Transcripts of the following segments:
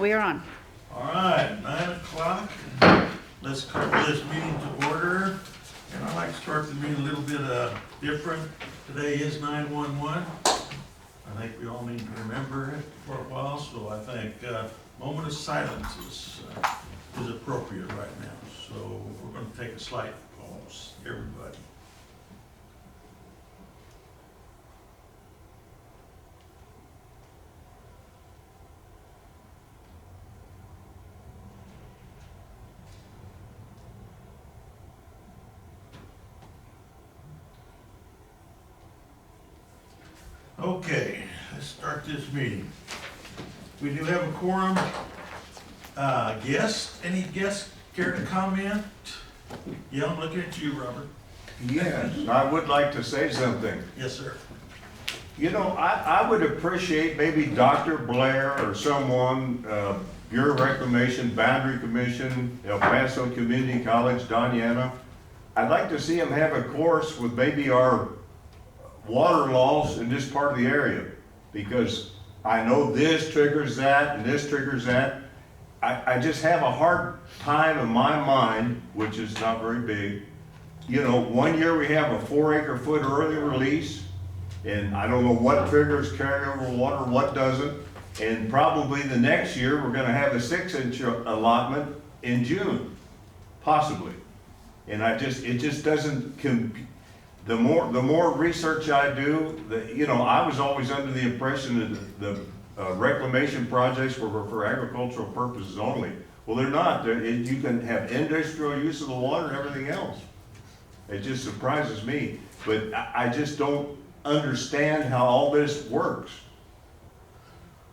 we are on. All right, 9 o'clock. Let's call this meeting to order. And I'd like to start the meeting a little bit different. Today is 9/11. I think we all need to remember it for a while, so I think moment of silence is appropriate right now. So we're going to take a slight pause, everybody. Okay, let's start this meeting. We do have a quorum. Guests, any guests care to comment? Yeah, I'm looking at you, Robert. Yes, I would like to say something. Yes, sir. You know, I would appreciate maybe Dr. Blair or someone, Bureau of Reclamation, Boundary Commission, El Paso Community College, Doniana. I'd like to see them have a course with maybe our water laws in this part of the area, because I know this triggers that and this triggers that. I just have a hard time in my mind, which is not very big. You know, 1 year we have a 4 acre foot early release, and I don't know what triggers carryover water, what doesn't. And probably the next year we're gonna have a 6-inch allotment in June, possibly. And it just doesn't the more research I do, I was always under the impression that the reclamation projects were for agricultural purposes only. Well, they're not. You can have industrial use of the water and everything else. It just surprises me. But I just don't understand how all this works.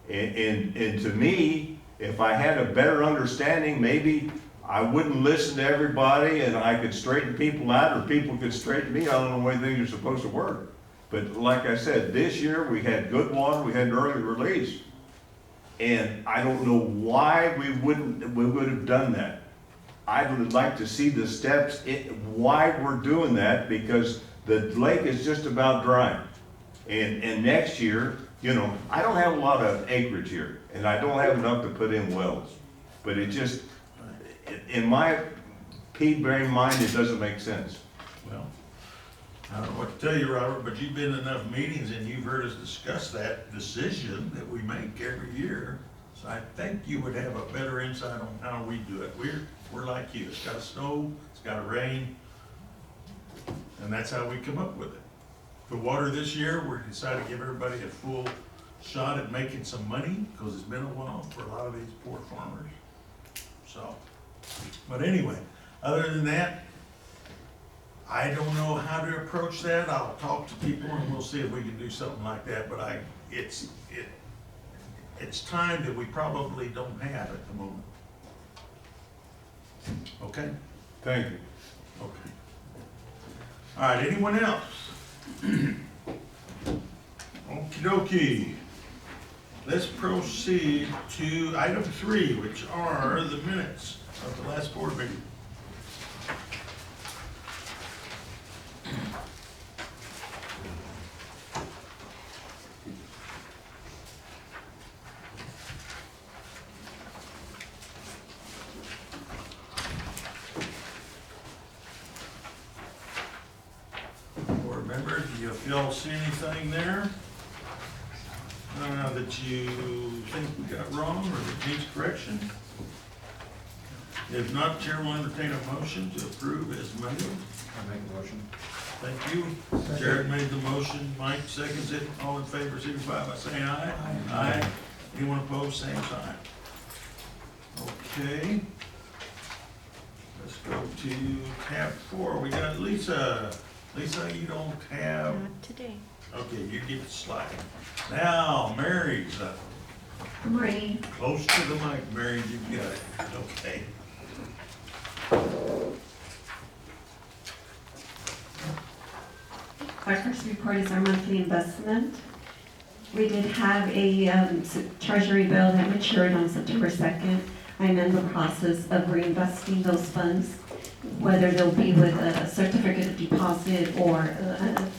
And to me, if I had a better understanding, maybe I wouldn't listen to everybody and I could straighten people out, or people could straighten me out on the way things are supposed to work. But like I said, this year we had good water, we had an early release. And I don't know why we would have done that. I would like to see the steps, why we're doing that, because the lake is just about dry. And next year, I don't have a lot of acreage here, and I don't have enough to put in wells. But it just, in my pea-brain mind, it doesn't make sense. Well, I don't know what to tell you, Robert, but you've been in enough meetings and you've heard us discuss that decision that we make every year. So I think you would have a better insight on how we do it. We're like you. It's got to snow, it's got to rain, and that's how we come up with it. The water this year, we decided to give everybody a full shot at making some money, because it's been a while for a lot of these poor farmers. So, but anyway, other than that, I don't know how to approach that. I'll talk to people and we'll see if we can do something like that, but it's time that we probably don't have at the moment. Okay? Thank you. Okay. All right, anyone else? Okie dokie. Let's proceed to item 3, which are the minutes of the last board meeting. Board members, do you all see anything there that you think we got wrong or that needs correction? If not, Chair will entertain a motion to approve as amended. I make a motion. Thank you. Jared made the motion, Mike seconds it. All in favor, signify by saying aye. Aye. Anyone opposed, same sign. Okay. Let's go to tab 4. We got Lisa. Lisa, you don't have, Not today. okay, you get the slide. Now, Mary's up. Good morning. Close to the mic, Mary, you got it. Okay. Our first report is our monthly investment. We did have a treasury bill that matured on September 2nd. I'm in the process of reinvesting those funds, whether they'll be with a certificate of deposit or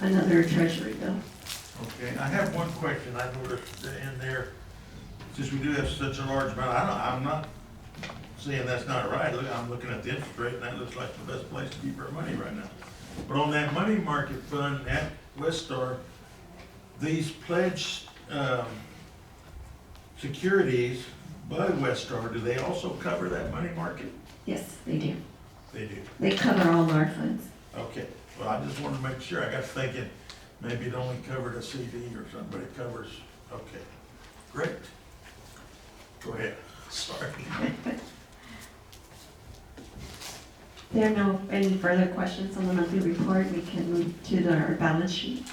another treasury bill. Okay, I have one question. I noticed in there, since we do have such a large amount, I'm not saying that's not right. Look, I'm looking at the interest rate, and that looks like the best place to keep our money right now. But on that money market fund at Westar, these pledged, securities by Westar, do they also cover that money market? Yes, they do. They do. They cover all our funds. Okay, well, I just wanted to make sure. I got thinking, maybe it only covered a CD or something, but it covers, okay. Great. Go ahead, sorry. There are no, any further questions on the monthly report, we can move to our balance sheet.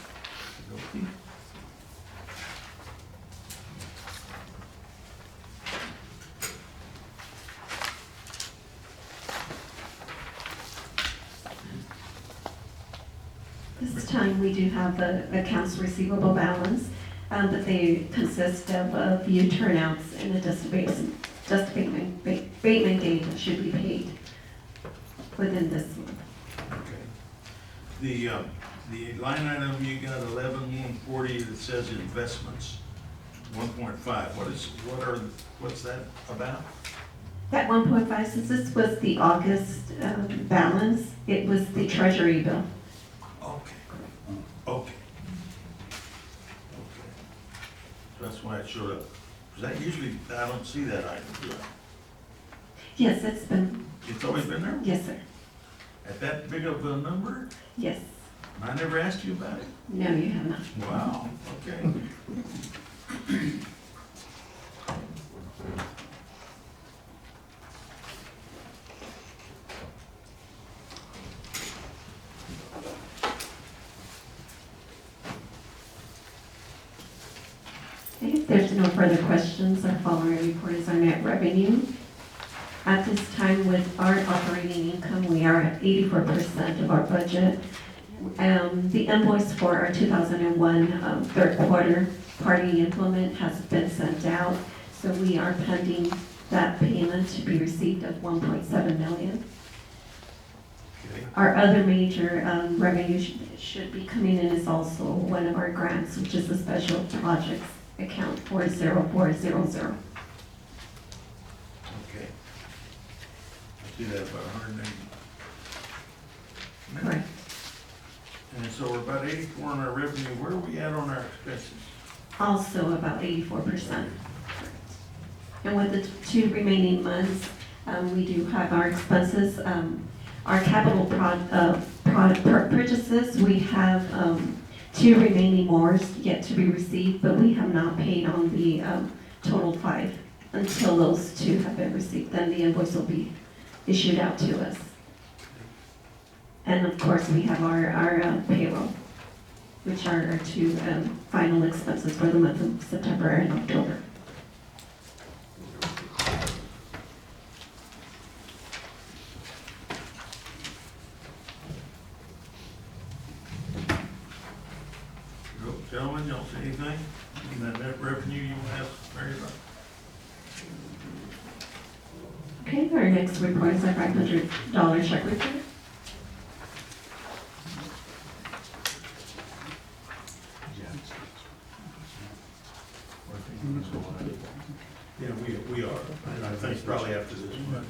This time, we do have the accounts receivable balance, but they consist of few turnouts and a just abatement date that should be paid within this month. Okay. The line item, you got 11,140 that says investments, 1.5. What's that about? That 1.5, since this was the August balance, it was the treasury bill. Okay. Okay. So that's why it showed up. 'Cause that usually, I don't see that item, do I? Yes, it's been, It's always been there? yes, sir. At that big of a number? Yes. I never asked you about it? No, you have not. Wow, okay. If there's no further questions, our following report is our net revenue. At this time, with our operating income, we are at 84% of our budget. The invoice for our 2001 third quarter party implement has been sent out, so we are pending that payment to be received of 1.7 million. Okay. Our other major revenue should be coming in is also one of our grants, which is the special projects account 40400. Okay. I see that about 180. Correct. And so we're about 84 on our revenue. Where are we at on our expenses? Also about 84%. And with the two remaining months, we do have our expenses, our capital purchases, we have two remaining mowers yet to be received, but we have not paid on the total 5 until those two have been received. Then the invoice will be issued out to us. And of course, we have our payroll, which are our two final expenses for the month of September and October. Gentlemen, y'all see anything in that net revenue you want to ask Mary about? Okay, our next report is our $500 check report. Yeah, we are. And I think probably after this one.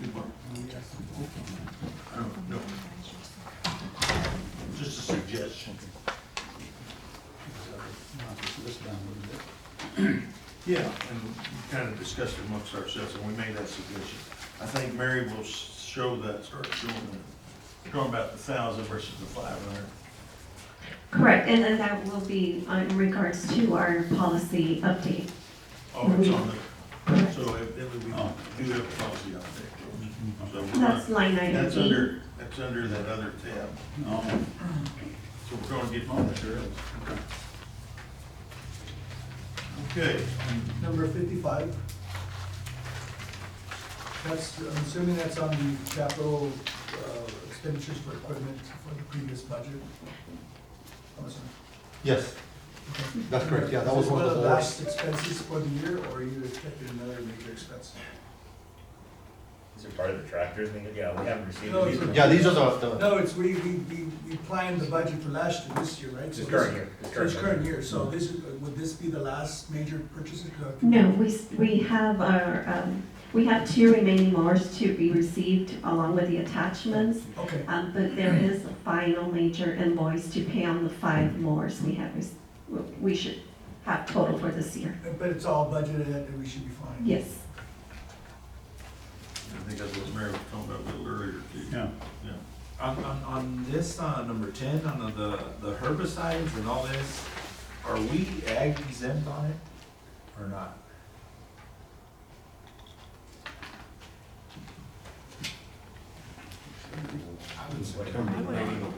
Good one. I don't know. Just a suggestion. Yeah, and we kind of discussed it amongst ourselves, and we made that suggestion. I think Mary will show that, start showing that, talking about the 1,000 versus the 500. Correct, and then that will be in regards to our policy update. Oh, it's on the, so we do have a policy out there. So we're That's not- line item That's E. under that other tab. Oh, So we're going to get on that. Okay, Number 55. That's, I'm assuming that's on the capital expenditures for equipment for the previous budget. I'm assuming. Yes, Okay. that's correct, yeah, that was one of the Is this last. expenses for the year, or are you expecting another major expense? These are part of the tractors, yeah, we haven't received No, these. it's- Yeah, these are the, No, it's, we planned the budget for last year, this year, right? So This current year. So it's current year, so this, would this be the last major purchases? No, we have we have 2 remaining mowers to be received along with the attachments. Okay, But there is a final major invoice to pay on the 5 mowers we should have total for this year. but it's all budgeted and we should be fine. Yes. I think that's what Mary was talking about a little earlier too. Yeah. Yeah. On this, number 10, on the herbicides and all this, are we ag exempt on it or not?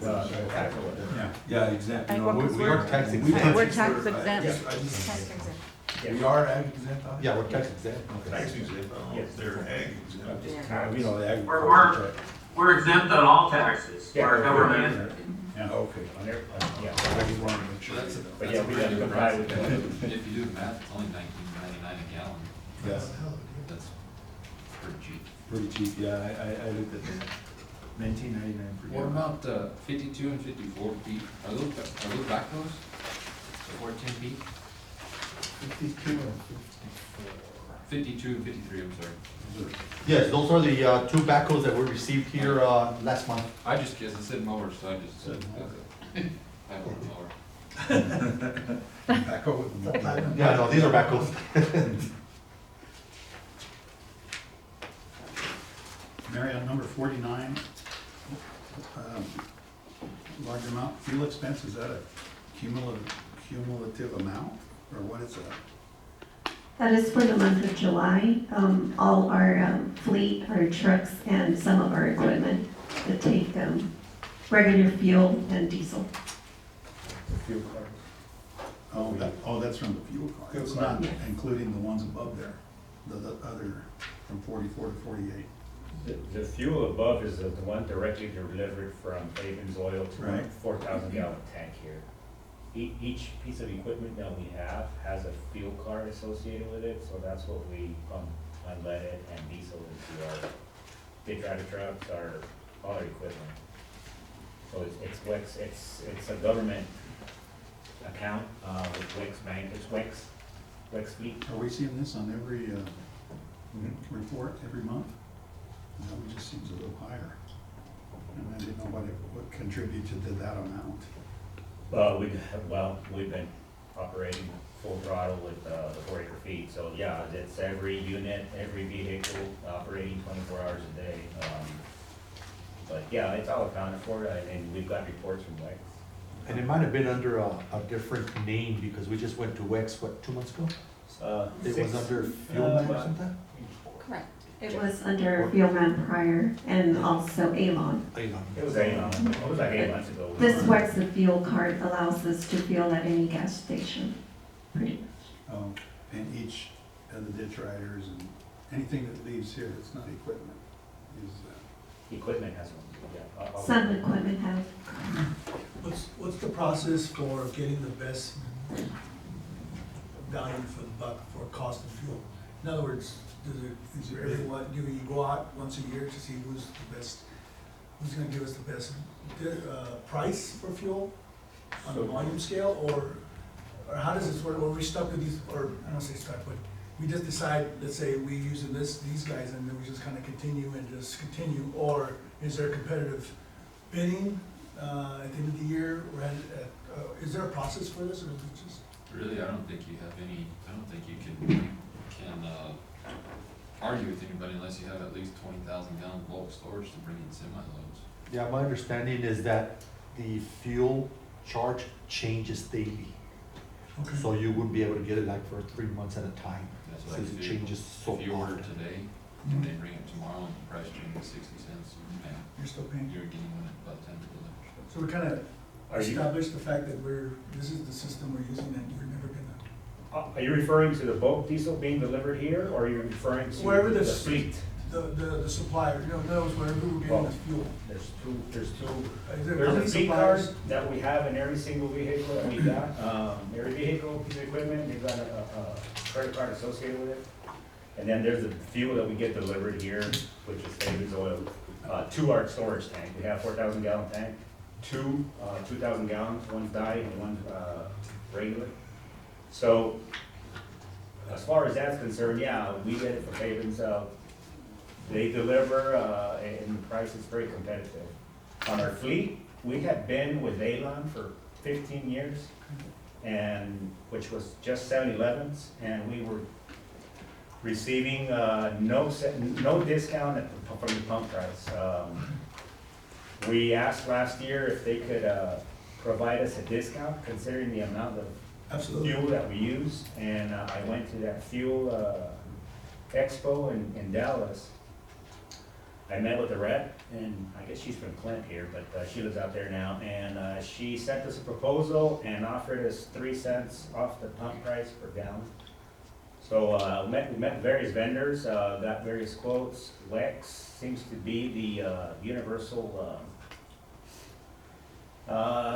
Yeah. Yeah, exempt. You Ag know, what, 'cause we we're- are tax we exempt. We're tax exempt. Tax We are ag exempt on it? yeah, we're tax exempt. Tax exempt, I don't know if they're ag exempt. Just Yeah. kind of, You know, the ag. We're exempt on all taxes, Yeah. our government. Yeah. Okay. on their, yeah, I just wanted to make sure. but yeah, we gotta comply with that. If you do the math, it's only $19.99 a gallon. Yes, That's pretty cheap. pretty cheap, yeah, I looked at that. 19.99 per What gallon. about 52 and 54 feet? Are those backhoes? The 14 feet? 52 and 52 and 53, I'm sorry. Yes, those are the 2 backhoes that were received here last month. I just guessed, it said mowers, so I just said, I have a mower. Backhoe. Yeah, no, these are backhoes. Mary, on number 49, large amount, fuel expense, is that a cumulative amount, or what is that? That is for the month of July. All our fleet, our trucks, and some of our equipment that take regular fuel and diesel. Fuel card. That's from the fuel card, it's Fuel card. not including the ones above there, the other, from 44 to 48. The fuel above is the one directly delivered from Havens Oil to our Right. 4,000 gallon tank here. Each piece of equipment that we have has a fuel card associated with it, so that's what we pump unleaded and diesel into our big tractor trucks, all our equipment. So it's WEX, it's a government account, with WEX Bank, it's WEX Fleet. Are we seeing this on every report, every month? That one just seems a little higher. And I didn't know what contributed to that amount. We've been operating full throttle with the 4 acre feet, so yeah, it's every unit, every vehicle operating 24 hours a day. But yeah, it's all accounted for, and we've got reports from WEX. And it might have been under a different name because we just went to WEX, 2 months ago? It was under Fuelman or something? Correct. It was under Fuelman prior and also Avon. It was like 8 months ago. This WEX the fuel card allows us to fuel at any gas station, pretty much. Oh, and each of the ditch riders and anything that leaves here that's not equipment is, Equipment has one, yeah. Some equipment have. What's the process for getting the best value for the buck for cost of fuel? In other words, is it really what, do we go out once a year to see who's the best, who's gonna give us the best price for fuel on a volume scale, or how does this work? Or are we stuck with these, or I don't say stuck, but we just decide, let's say we using these guys, and then we just kind of continue, or is there competitive bidding at the end of the year, or is there a process for this, or is it just? Really, I don't think you have any, I don't think you can argue with anybody unless you have at least 20,000 gallon bulk storage to bring in semi-loads. Yeah, my understanding is that the fuel charge changes daily. Okay. So you wouldn't be able to get it like for 3 months at a time. That's Since like it if you, changes so if you order often. today, and they bring it tomorrow and the price changes 60 cents, man, You're still paying? you're getting one at about 10 to 11. So we kind of Are you, established the fact that this is the system we're using, and we're never gonna. are you referring to the bulk diesel being delivered here, or are you referring to Wherever the this- fleet? The supplier, in other words, wherever we're getting this fuel. There's two, Is there, how there's many a fleet suppliers? card that we have in every single vehicle that we got. Every vehicle, piece of equipment, they've got a credit card associated with it. And then there's the fuel that we get delivered here, which is David's oil, to our storage tank. We have 4,000 gallon tank, 2,000 gallons, one's dyed and one's regular. So as far as that's concerned, yeah, we get it from Havens. They deliver, and the price is very competitive. On our fleet, we have been with Avon for 15 years, and which was just 7-Elevens, and we were receiving no discount from the pump price. We asked last year if they could provide us a discount considering the amount of Absolutely. fuel that we use, and I went to that fuel expo in Dallas. I met with the rep, and I guess she's from Clint here, but she lives out there now, and she sent us a proposal and offered us 3 cents off the pump price per gallon. So we met various vendors, got various quotes. WEX seems to be the universal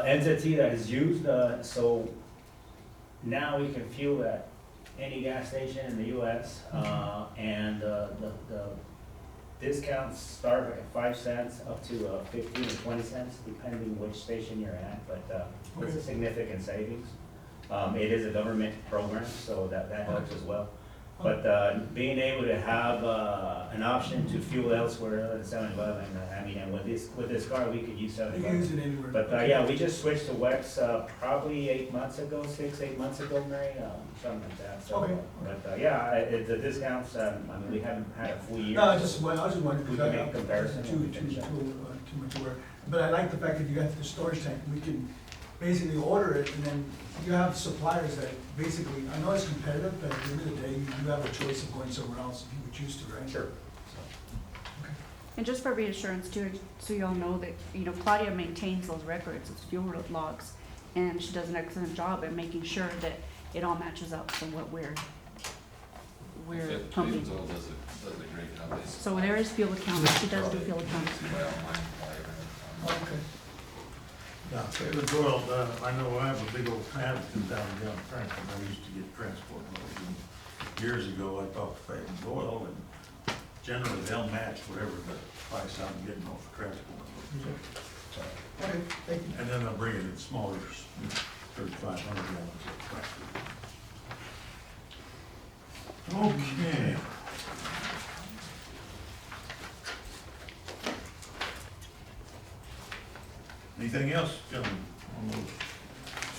entity that is used, so now we can fuel at any gas station in the US, and the discounts start at 5 cents up to 15 or 20 cents, depending which station you're at, but it's a significant savings. It is a government program, so that helps as well. But being able to have an option to fuel elsewhere other than 7-Eleven, I mean, and with this car, we could use You can 7-Eleven. use it anywhere. But yeah, we just switched to WEX probably 8 months ago, 6-8 months ago, Mary, something like that. So, Okay. But yeah, the discounts, I mean, we haven't had a full year. No, I was just wondering, We because can I make comparison. too much work. But I like the fact that you got the storage tank, we can basically order it, and then you have suppliers that basically, I know it's competitive, but at the end of the day, you do have a choice of going somewhere else if you would choose to, right? Sure. And just for reassurance too, so you all know that, Claudia maintains those records, those fuel logs, and she does an excellent job at making sure that it all matches up to what we're pumping. Havens Oil does a great job. They So there is fuel accounting, she does do fuel accounting. supply online, Okay. Yeah, David Doyle, I know I have a big old can of 2,000 gallon tank, and I used to get transport loads. And years ago, I talked to David Doyle, and generally they'll match whatever the price I'm getting off the transport load. Okay, thank you. And then they'll bring it in smaller, 3,500 gallons. Okay. Anything else, gentlemen? on those?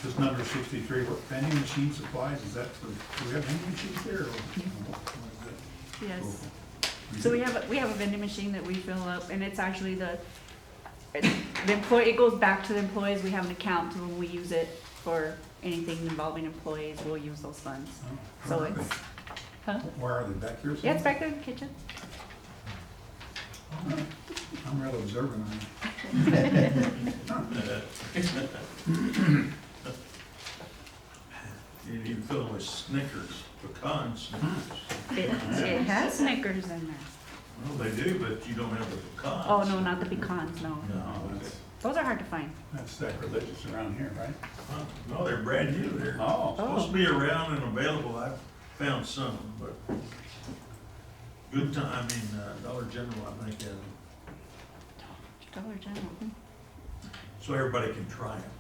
Just number 63, what vending machine supplies, is that for, do we have vending machines there, or what is that? Yes. So we have a vending machine that we fill up, and it's actually the employee, it goes back to the employees. We have an account, so when we use it for anything involving employees, we'll use those funds. Oh, So where are it's, they? huh? Where are they, back here or Yeah, it's somewhere? back there in the kitchen. I'm rather observant on You need to fill them with Snickers, pecan Snickers. It has Snickers in there. Well, they do, but you don't have the pecans. Oh, no, not the pecans, no. No, that's, Those are hard to find. that's sacrilegious around here, right? no, they're brand new. They're Oh. supposed to be around and available. I've found some, but good time, I mean, Dollar General, I think, has them. Dollar General. So everybody can try them.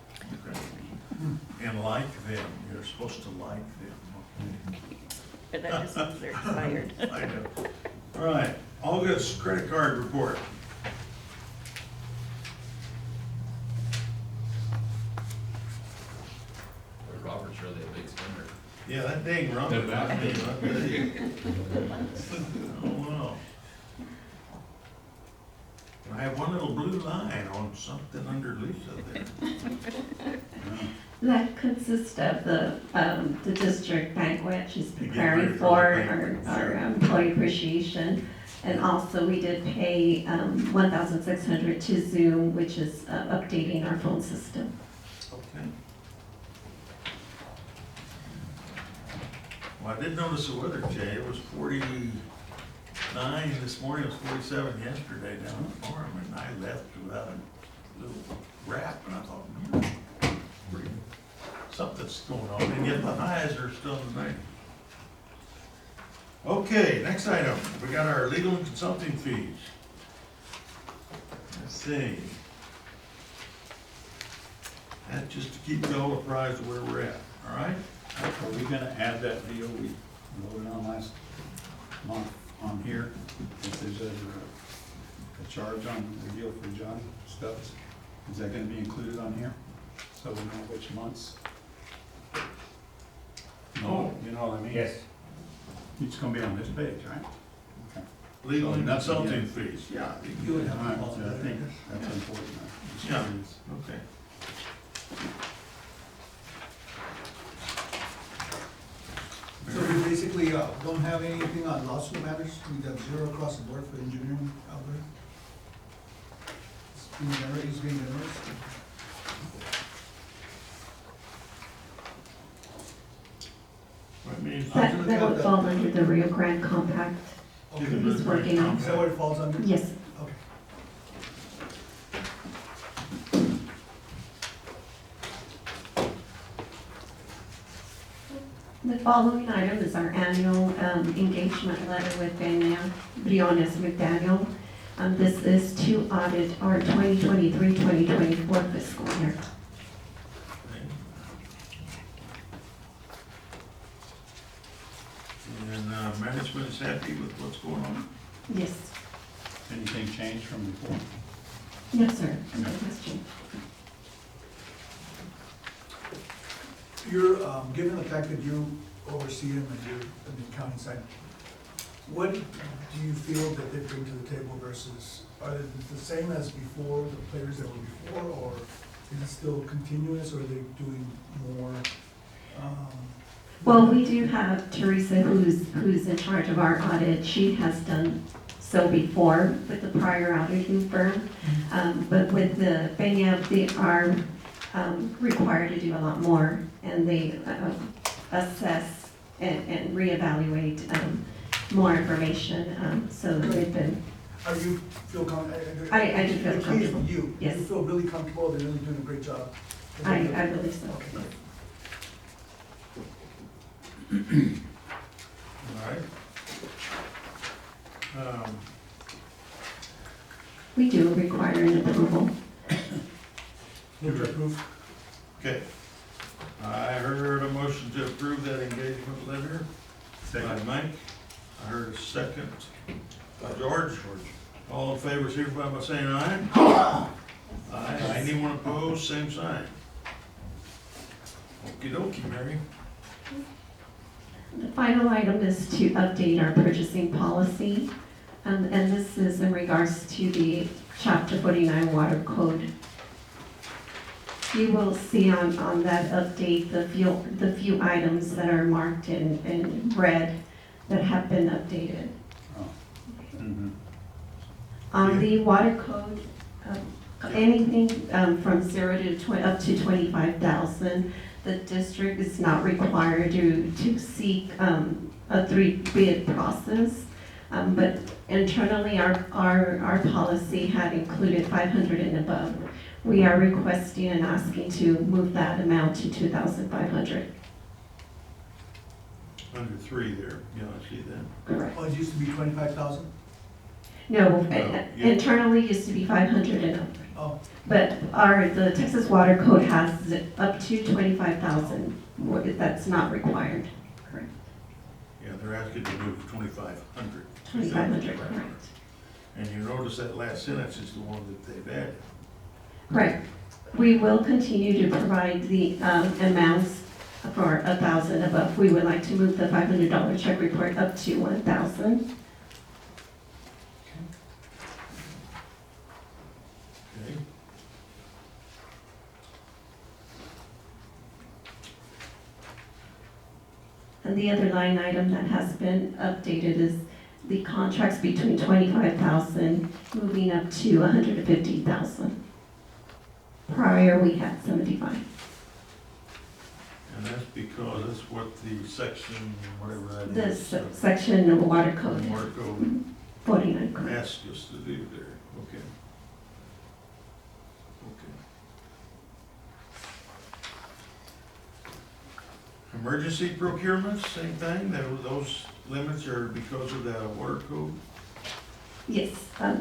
And like them, you're supposed to like them. But that just means they're expired. I know. All right, August credit card report. Robert's really a big spender. Yeah, that dang Robert. Oh, wow. I have one little blue line on something under Lisa there. That consists of the district banquet she's You get preparing ready for for the banquet, our sure. employee appreciation. And also, we did pay $1,600 to Zoom, which is updating our phone system. Okay. Well, I did notice the weather, Jay, it was 49 this morning, it was 47 yesterday down in the farm, and I left without a little wrap, and I thought, something's going on, and yet the highs are still in the 90s. Okay, next item, we got our legal and consulting fees. Let's see. That's just to keep you all apprised of where we're at, all right? Are we gonna add that deal we voted on last month on here? If there's a charge on the deal for Johnny Stubbs, is that gonna be included on here? So we know which months? No, you know what I mean? Yes, It's gonna be on this page, right? Okay. Legal and Oh, nothing consulting yet. fees, yeah. You would have All right, to follow so I that. think that's important. I'm just Yeah. curious. Okay. So we basically, don't have anything on lawsuit matters, we got zero across the board for engineering out there? It's being generous. I mean, That would fall under the Rio Grande Compact. Okay. He's working on. Is that what it falls under? Yes. Okay. The following item is our annual engagement letter with Danielle Briones McDaniel. This is to audit our 2023-2024 fiscal year. and management is happy with what's going on? Yes. Anything changed from before? Yes, sir. No question. You're, given the fact that you oversee them and you're on the accounting side, what do you feel that they bring to the table versus, are they the same as before, the players that were before, or is it still continuous, or are they doing more? Well, we do have Teresa, who's in charge of our audit. She has done so before with the prior auditing firm. But with the Benya, they are required to do a lot more, and they assess and reevaluate more information. So they've been, Are you feel I do feel The key is comfortable. you. Yes. You feel really comfortable, they're really doing a great job. I believe so. Okay. All right. We do require an approval. Move to approve. Okay. I heard a motion to approve that engagement letter by Mike. I heard a second by George. All in favor, signify by saying aye. Aye. Anyone opposed, same sign. Okey dokey, Mary. The final item is to update our purchasing policy, and this is in regards to the Chapter 49 Water Code. You will see on that update the few items that are marked in red that have been updated. Mhm. On the water code, anything from 0 to up to 25,000, the district is not required to seek a 3-bid process. But internally, our policy had included 500 and above. We are requesting and asking to move that amount to 2,500. Under 3 there, yeah, I see that. Correct. Oh, it used to be 25,000? No, yeah. internally used to be 500 and up. Oh, But the Texas Water Code has it up to 25,000. That's not required. Correct. Yeah, they're asking to move 2,500. 2,500, correct. And you notice that last sentence is the one that they've added. Correct. We will continue to provide the amounts for 1,000 above. We would like to move the $500 check report up to 1,000. Okay. And the other line item that has been updated is the contracts between 25,000 moving up to 150,000. Prior, we had 75. And that's because that's what the section, whatever that This is. section of Water Code Water code 49, correct. asked us to do there, okay. Okay. Emergency procurements, same thing, those limits are because of the water code? Yes,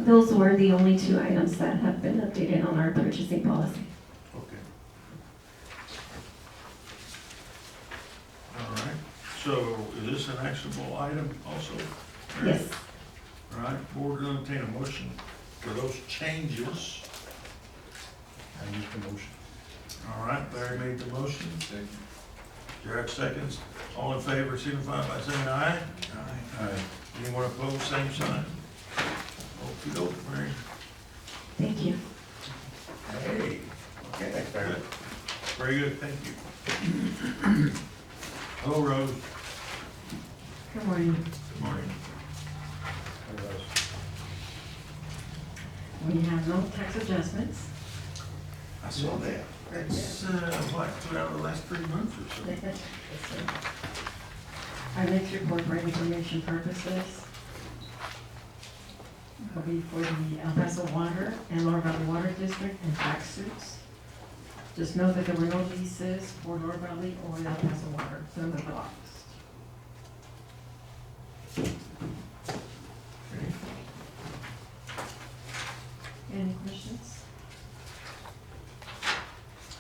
those were the only two items that have been updated on our purchasing policy. Okay. All right, so is this an actionable item also? Yes. All right, board will entertain a motion for those changes. I make the motion. All right, Larry made the motion. Second. Jack seconds. All in favor, signify by saying aye. Aye. Anyone opposed, same sign. Okey-doke, Mary. Thank you. Hey, okay, Thanks, Barry. good. Very good, thank you. Hello, Rose. Good morning. Good morning. We have no tax adjustments. I saw that. That's, what, out of the last 3 months or so? Our next report for information purposes will be for the El Paso Water and Lower Valley Water District and tax suits. Just know that there were no leases for Lower Valley or El Paso Water, so they're lost. Any questions?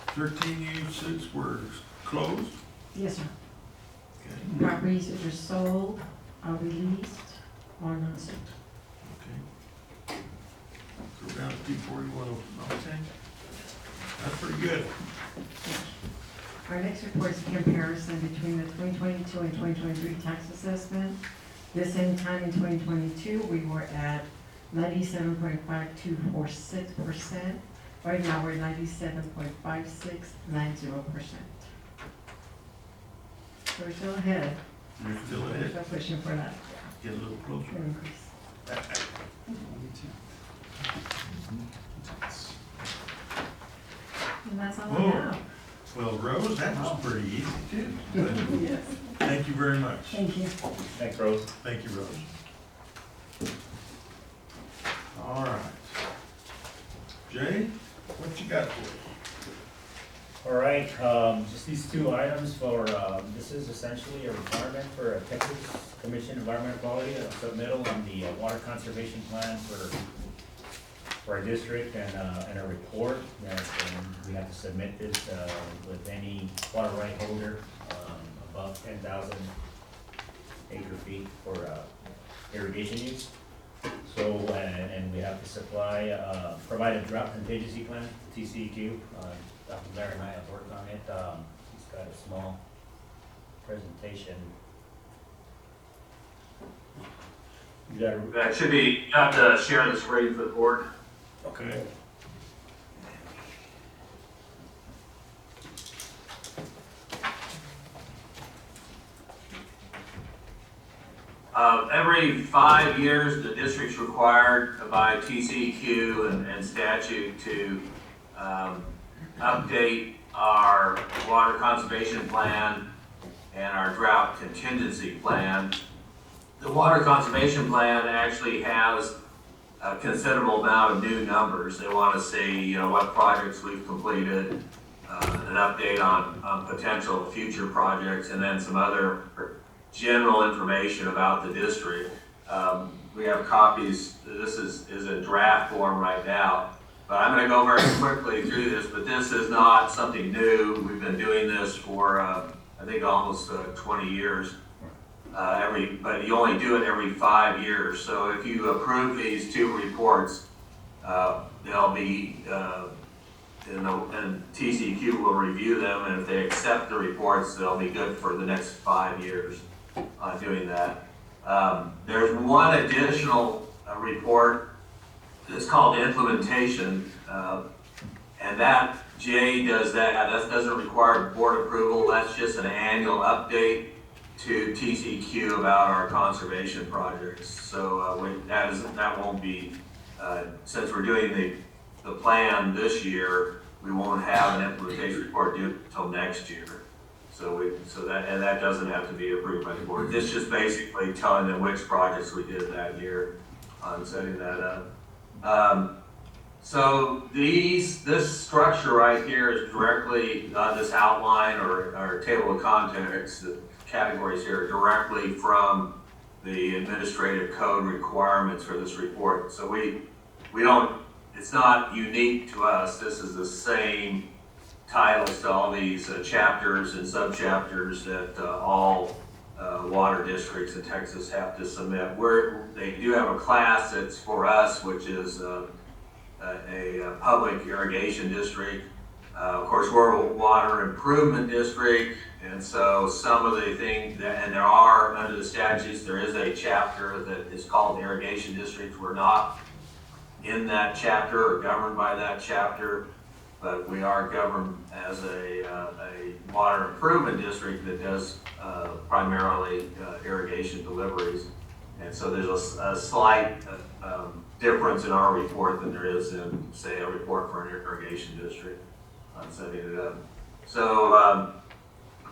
13 units were closed? Yes, sir. Okay. Properties which are sold, are released, or not sold. Okay. So down to 241, okay. That's pretty good. Our next report is a comparison between the 2022 and 2023 tax assessment. This same time in 2022, we were at 97.5246%. Right now, we're 97.5690%. So we're still ahead. You're still We're ahead. still pushing for that Get a little closer. increase. And that's all I Whoa. have. Well, Rose, that was pretty easy too. Good. Yes, Thank you very much. thank you. Thanks, Rose. Thank you, Rose. All right. Jay, what you got for us? All right, just these two items for, this is essentially a requirement for a Texas Commission Environmental Quality, a submittal on the water conservation plan for our district and a report that we have to submit this with any water right holder above 10,000 acre feet for irrigation use. So, and we have to supply, provide a drought contingency plan, TCEQ. Dr. Larry and I have worked on it. He's got a small presentation. You got a, That should be, you have to share the screen for the board. Okay. Every 5 years, the district's required by TCEQ and statute to update our water conservation plan and our drought contingency plan. The water conservation plan actually has a considerable amount of new numbers. They want to see, what projects we've completed, an update on potential future projects, and then some other general information about the district. We have copies. This is a draft form right now, but I'm going to go very quickly through this, but this is not something new. We've been doing this for, I think, almost 20 years. But you only do it every 5 years. So if you approve these two reports, they'll be, and TCEQ will review them, and if they accept the reports, they'll be good for the next 5 years on doing that. There's one additional report that's called implementation, and that Jay does that. That doesn't require board approval. That's just an annual update to TCEQ about our conservation projects. So that won't be, since we're doing the plan this year, we won't have an implementation report due until next year. That doesn't have to be approved by the board. This just basically telling them which projects we did that year on setting that up. So this structure right here is directly, this outline or table of contents, the categories here are directly from the administrative code requirements for this report. So we don't, it's not unique to us. This is the same titles to all these chapters and subchapters that all water districts in Texas have to submit. They do have a class that's for us, which is a public irrigation district. Of course, we're a water improvement district, and so some of the things that, and there are, under the statutes, there is a chapter that is called irrigation district. We're not in that chapter or governed by that chapter, but we are governed as a water improvement district that does primarily irrigation deliveries. And so there's a slight difference in our report than there is in, say, a report for an irrigation district on setting it up. So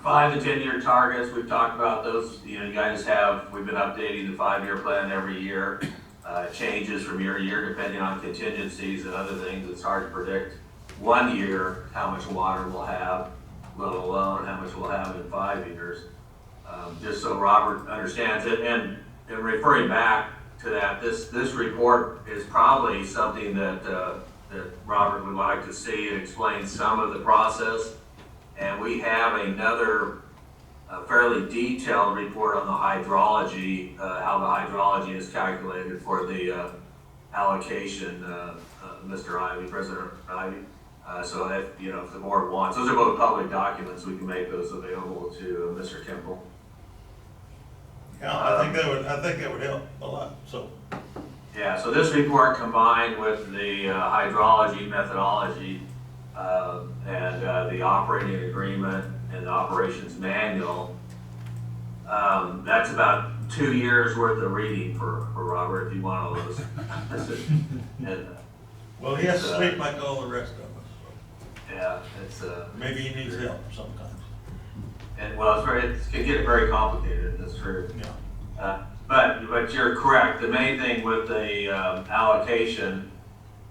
5 to 10 year targets, we've talked about those. You know, you guys have, we've been updating the 5-year plan every year. Changes from year to year depending on contingencies and other things. It's hard to predict 1 year how much water we'll have, let alone how much we'll have in 5 years. Just so Robert understands it, and referring back to that, this report is probably something that that Robert would like to see. It explains some of the process, and we have another fairly detailed report on the hydrology, how the hydrology is calculated for the allocation, Mr. Ivy, President Ivy. So if, you know, if the board wants, those are both public documents, we can make those available to Mr. Kimball. Yeah, I think that would help a lot, so. Yeah, so this report combined with the hydrology methodology and the operating agreement and the operations manual, that's about 2 years worth of reading for Robert, if you want all those. And, Well, he has to sleep like all the rest of us, yeah, it's so maybe he needs help sometimes. and well, it can get very complicated. That's true. Yeah. But you're correct. The main thing with the allocation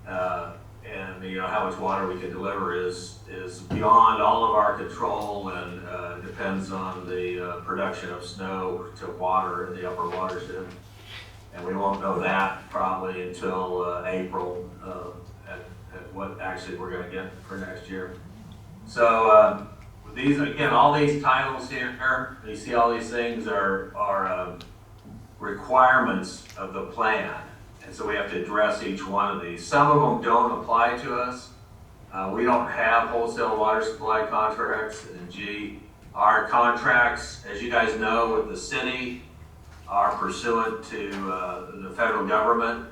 and you know how much water we can deliver is beyond all of our control and depends on the production of snow to water in the upper watershed. And we won't know that probably until April at what actually we're going to get for next year. So these, again, all these titles here, you see all these things are requirements of the plan. And so we have to address each one of these. Some of them don't apply to us. We don't have wholesale water supply contracts. And our contracts, as you guys know, with the city are pursuant to the federal government,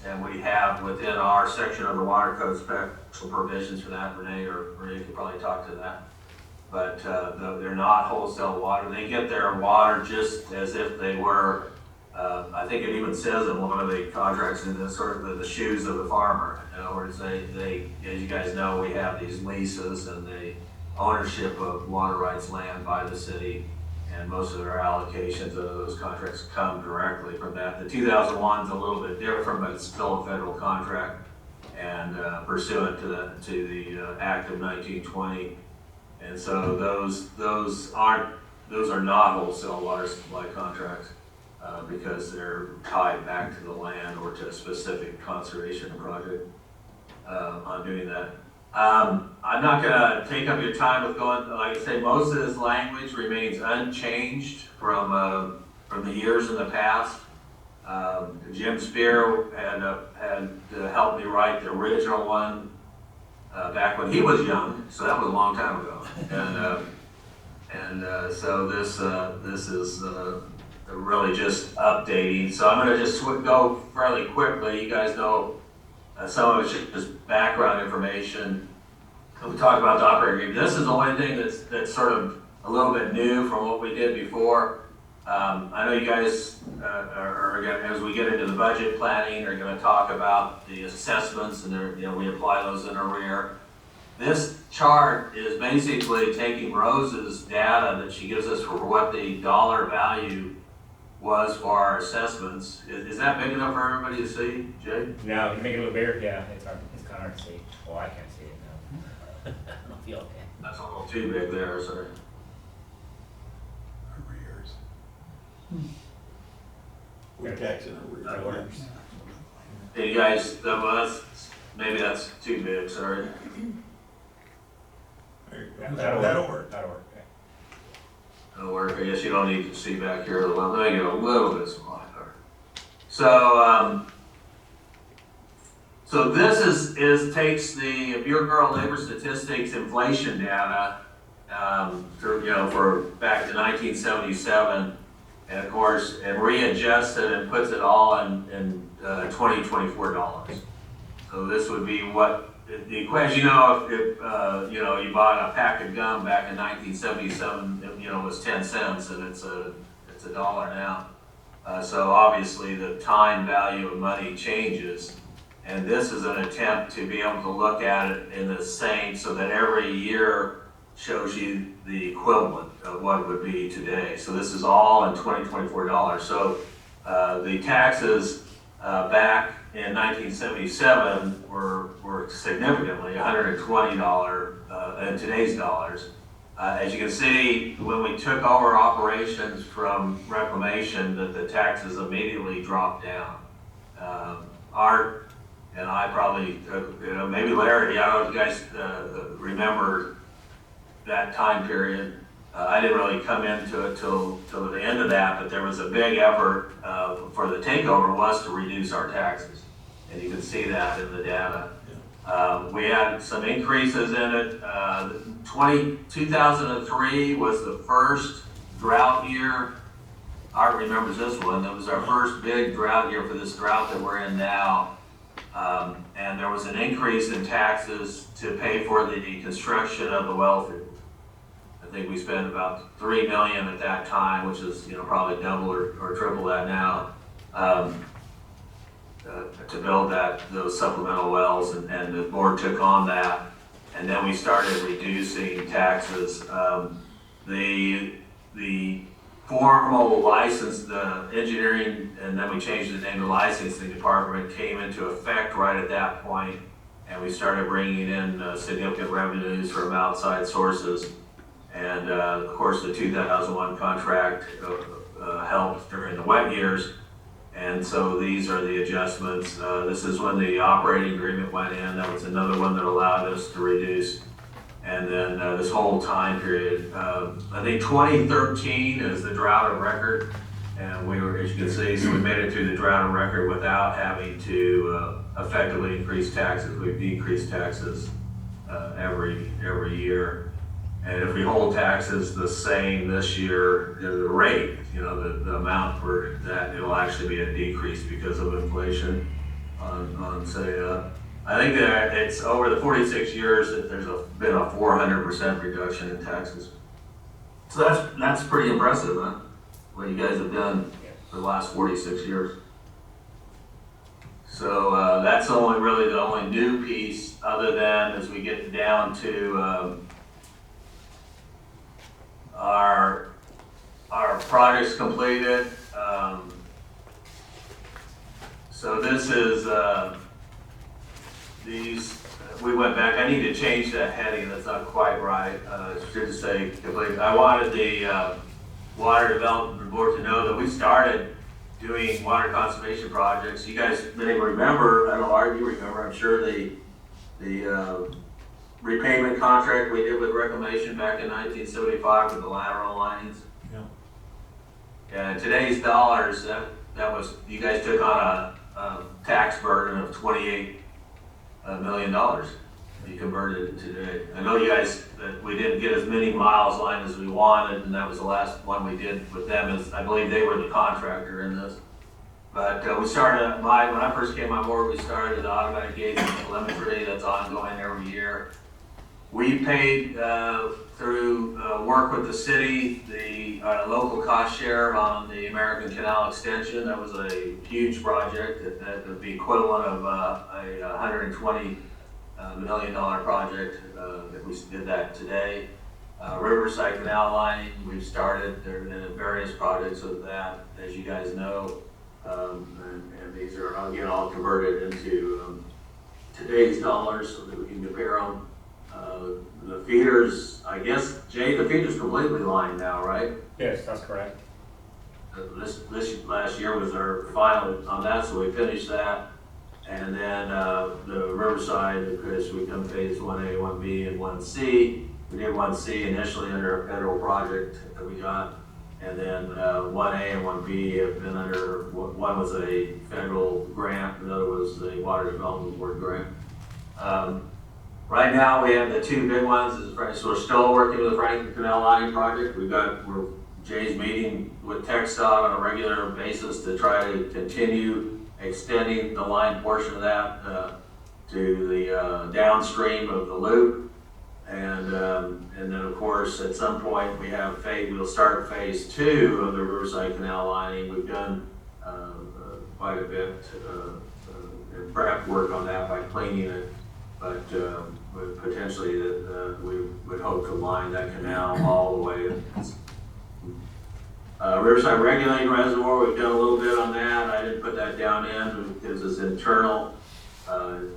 and we have within our section of the water code special provisions for that. Renee could probably talk to that. But they're not wholesale water. They get their water just as if they were, I think it even says in one of the contracts in the sort of the shoes of the farmer. In other words, they, as you guys know, we have these leases and the ownership of water rights land by the city, and most of their allocations of those contracts come directly from that. The 2001 is a little bit different, but it's still a federal contract and pursuant to the Act of 1920. And so those are not wholesale water supply contracts because they're tied back to the land or to a specific conservation project on doing that. I'm not gonna take up your time with going, like I say, most of this language remains unchanged from the years in the past. Jim Spear had helped me write the original one back when he was young, so that was a long time ago. And so this is really just updating. So I'm gonna just go fairly quickly. You guys know some of it's just background information. We talked about the operating agreement. This is the only thing that's sort of a little bit new from what we did before. I know you guys are gonna, as we get into the budget planning, are going to talk about the assessments, and we apply those in arrear. This chart is basically taking Rose's data that she gives us for what the dollar value was for our assessments. Is that big enough for everybody to see, Jay? Now, you make it a little bigger, yeah, it's hard, it's kinda hard to see. Well, I can't see it now. I don't know if y'all can. That's a little too big there, sorry. Arrears. We tax it That'll work. Hey, you guys, well, maybe that's too big, sorry. That'll work. That'll work, yeah. That'll work. I guess you don't need to see back here. Let me get a little bit smaller. So, so this is takes the Bureau of Labor Statistics inflation data, for back to 1977, and of course, and readjusts it and puts it all in 2024 dollars. So this would be what the equation, if you bought a pack of gum back in 1977, it was 10 cents, and it's $1 now. So obviously the time value of money changes, and this is an attempt to be able to look at it in the same, so that every year shows you the equivalent of what it would be today. So this is all in 2024 dollars. So the taxes back in 1977 were significantly $120 in today's dollars. As you can see, when we took over operations from Reclamation, that the taxes immediately dropped down. Art and I probably, maybe Larry, I don't know if you guys remember that time period. I didn't really come into it till the end of that, but there was a big effort for the takeover was to reduce our taxes. And you can see that in the data. We had some increases in it. 2003 was the first drought year. Art remembers this one. It was our first big drought year for this drought that we're in now. And there was an increase in taxes to pay for the construction of the well field. I think we spent about $3 million at that time, which is probably double or triple that now, to build those supplemental wells, and the board took on that, and then we started reducing taxes. The formal license, the engineering, and then we changed the name to licensing department, came into effect right at that point, and we started bringing in significant revenues from outside sources. And of course, the 2001 contract helped during the wet years. And so these are the adjustments. This is when the operating agreement went in. That was another one that allowed us to reduce. And then this whole time period, I think 2013 is the drought of record. And we were, as you can see, so we made it through the drought of record without having to effectively increase taxes. We've decreased taxes every year. And if we hold taxes the same this year, the rate, the amount for that, it'll actually be a decrease because of inflation on say, I think that it's over the 46 years that there's been a 400% reduction in taxes. So that's pretty impressive, huh? What you guys have done for the last 46 years. So that's really the only new piece, other than as we get down to our projects completed. So this is we went back. I need to change that heading. That's not quite right. Should say complete. I wanted the Water Development Board to know that we started doing water conservation projects. You guys may remember, I don't know, Art, you remember, I'm sure the repayment contract we did with Reclamation back in 1975 with the lateral lines. Yeah. And today's dollars, that was, you guys took on a tax burden of $28 million. You converted it today. I know you guys, that we didn't get as many miles lined as we wanted, and that was the last one we did with them, is I believe they were the contractor in this. But we started, when I first came on board, we started the automatic gauging telemetry that's ongoing every year. We paid through work with the city, the local cost share on the American Canal extension. That was a huge project that would be equivalent of a $120 million project if we did that today. Riverside Canal lining, we've started, there are various projects of that, as you guys know. And these are, again, all converted into today's dollars so that we can compare them. The feeders, I guess, Jay, the feeder's completely lined now, right? Yes, that's correct. Last year was our final on that, so we finished that. And then the Riverside, because we come phase 1A, 1B, and 1C. We did 1C initially under a federal project that we got. And then 1A and 1B have been under, one was a federal grant, the other was a Water Development Board grant. Right now, we have the two big ones, so we're still working with the Franklin Canal Lining Project. Jay's meeting with TxDOT on a regular basis to try to continue extending the line portion of that to the downstream of the loop. And then of course, at some point we'll start phase 2 of the Riverside Canal lining. We've done quite a bit in prep work on that by cleaning it, but potentially we would hope to line that canal all the way. Riverside Regulating Reservoir, we've done a little bit on that. I didn't put that down in because it's internal.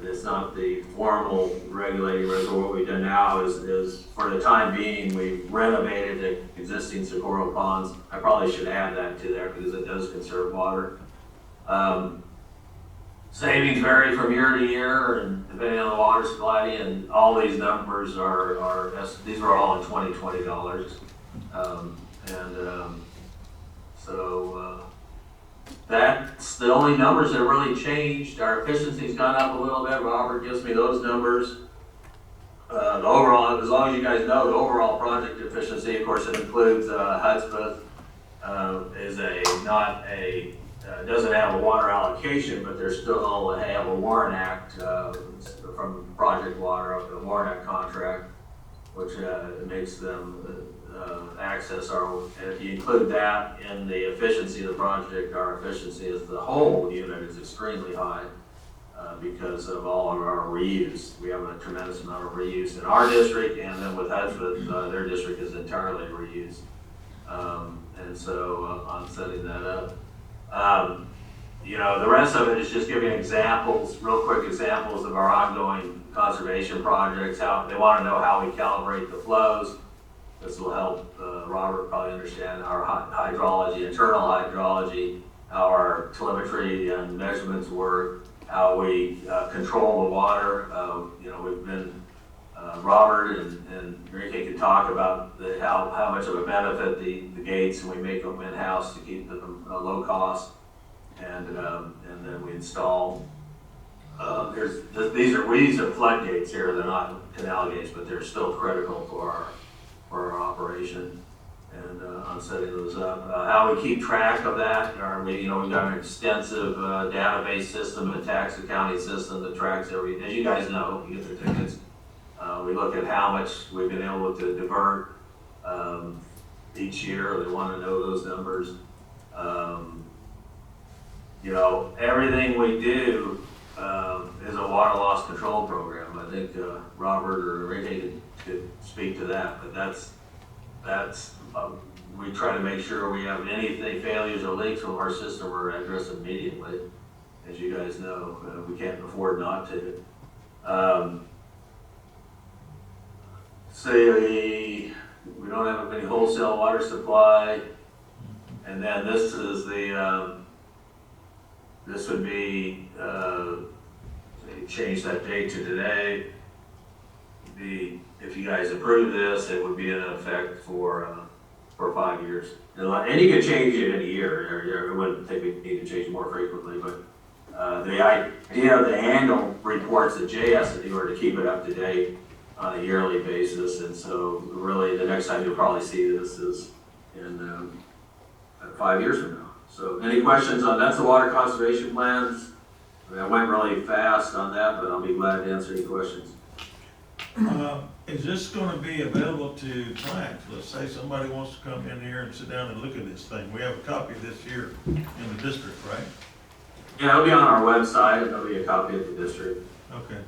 It's not the formal regulating reservoir. What we've done now is for the time being, we've renovated the existing Socorro ponds. I probably should add that to there because it does conserve water. Savings vary from year to year and depending on the water supply, and all these numbers these are all in 2020 dollars. So that's the only numbers that really changed. Our efficiency's gone up a little bit. Robert gives me those numbers. The overall, as long as you guys know, the overall project efficiency, of course, it includes Hudspeth, doesn't have a water allocation, but they're still have a Warren Act from Project Water, the Warren Act contract, which makes them access our, and if you include that in the efficiency of the project, our efficiency as the whole unit is extremely high because of all of our reuse. We have a tremendous amount of reuse in our district, and then with Hudspeth, their district is entirely reused. And so I'm setting that up. The rest of it is just giving examples, real quick examples of our ongoing conservation projects. How they want to know how we calibrate the flows. This will help Robert probably understand our hydrology, internal hydrology, how our telemetry and measurements work, how we control the water. We've been, Robert and Enrique can talk about how much of a benefit the gates, and we make them in-house to keep them low cost. And then we install, these are floodgates here. They're not canal gates, but they're still critical for our operation, and I'm setting those up. How we keep track of that, we've got an extensive database system, a tax accounting system that tracks everything. As you guys know, you get the tickets. We look at how much we've been able to divert each year. They want to know those numbers. Everything we do is a water loss control program. I think Robert or Enrique could speak to that, but that's we try to make sure we have anything, failures or leaks from our system are addressed immediately. As you guys know, we can't afford not to. Say we don't have any wholesale water supply, and then this is the this would be change that date to today. If you guys approve this, it would be in effect for 5 years. And you can change it in a year. I wouldn't think we need to change more frequently, but the idea of the annual reports that Jay has to do are to keep it up to date on a yearly basis. And so really the next time you'll probably see this is in 5 years from now. So any questions on, that's the water conservation plans. I went really fast on that, but I'll be glad to answer any questions. Is this gonna be available to clients? Let's say somebody wants to come in here and sit down and look at this thing. We have a copy of this here in the district, right? Yeah, it'll be on our website, and there'll be a copy of the district. Okay.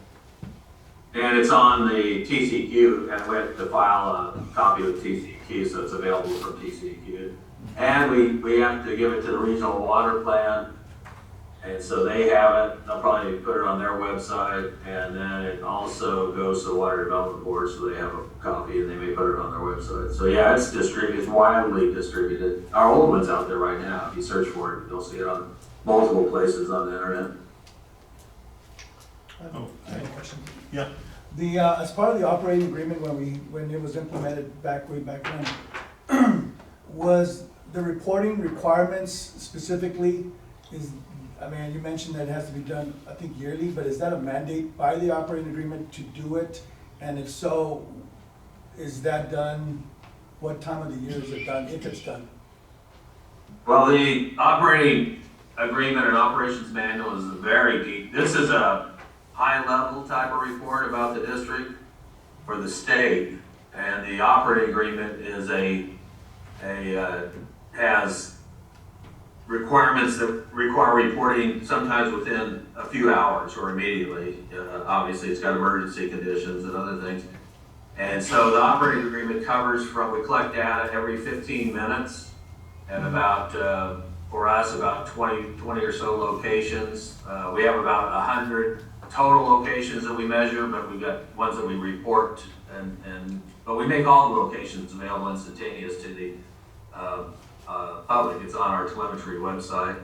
And it's on the TCQ, and we have to file a copy of the TCQ, so it's available from TCQ. And we have to give it to the regional water plan, and so they have it, they'll probably put it on their website, and then it also goes to the Water Development Board, so they have a copy, and they may put it on their website. So yeah, it's distributed, it's widely distributed. Our old one's out there right now. If you search for it, you'll see it on multiple places on the internet. Oh, I have a question. yeah. The, as part of the operating agreement, when it was implemented way back when, was the reporting requirements specifically, I mean, you mentioned that it has to be done, I think yearly, but is that a mandate by the operating agreement to do it? And if so, is that done, what time of the year is it done, if it's done? Well, the operating agreement and operations manual is very deep. This is a high-level type of report about the district for the state, and the operating agreement is has requirements that require reporting sometimes within a few hours or immediately. Obviously, it's got emergency conditions and other things. And so the operating agreement covers we collect data every 15 minutes and about, for us, about 20 or so locations. We have about 100 total locations that we measure, but we've got ones that we report, but we make all the locations available instantaneous to the public. It's on our telemetry website.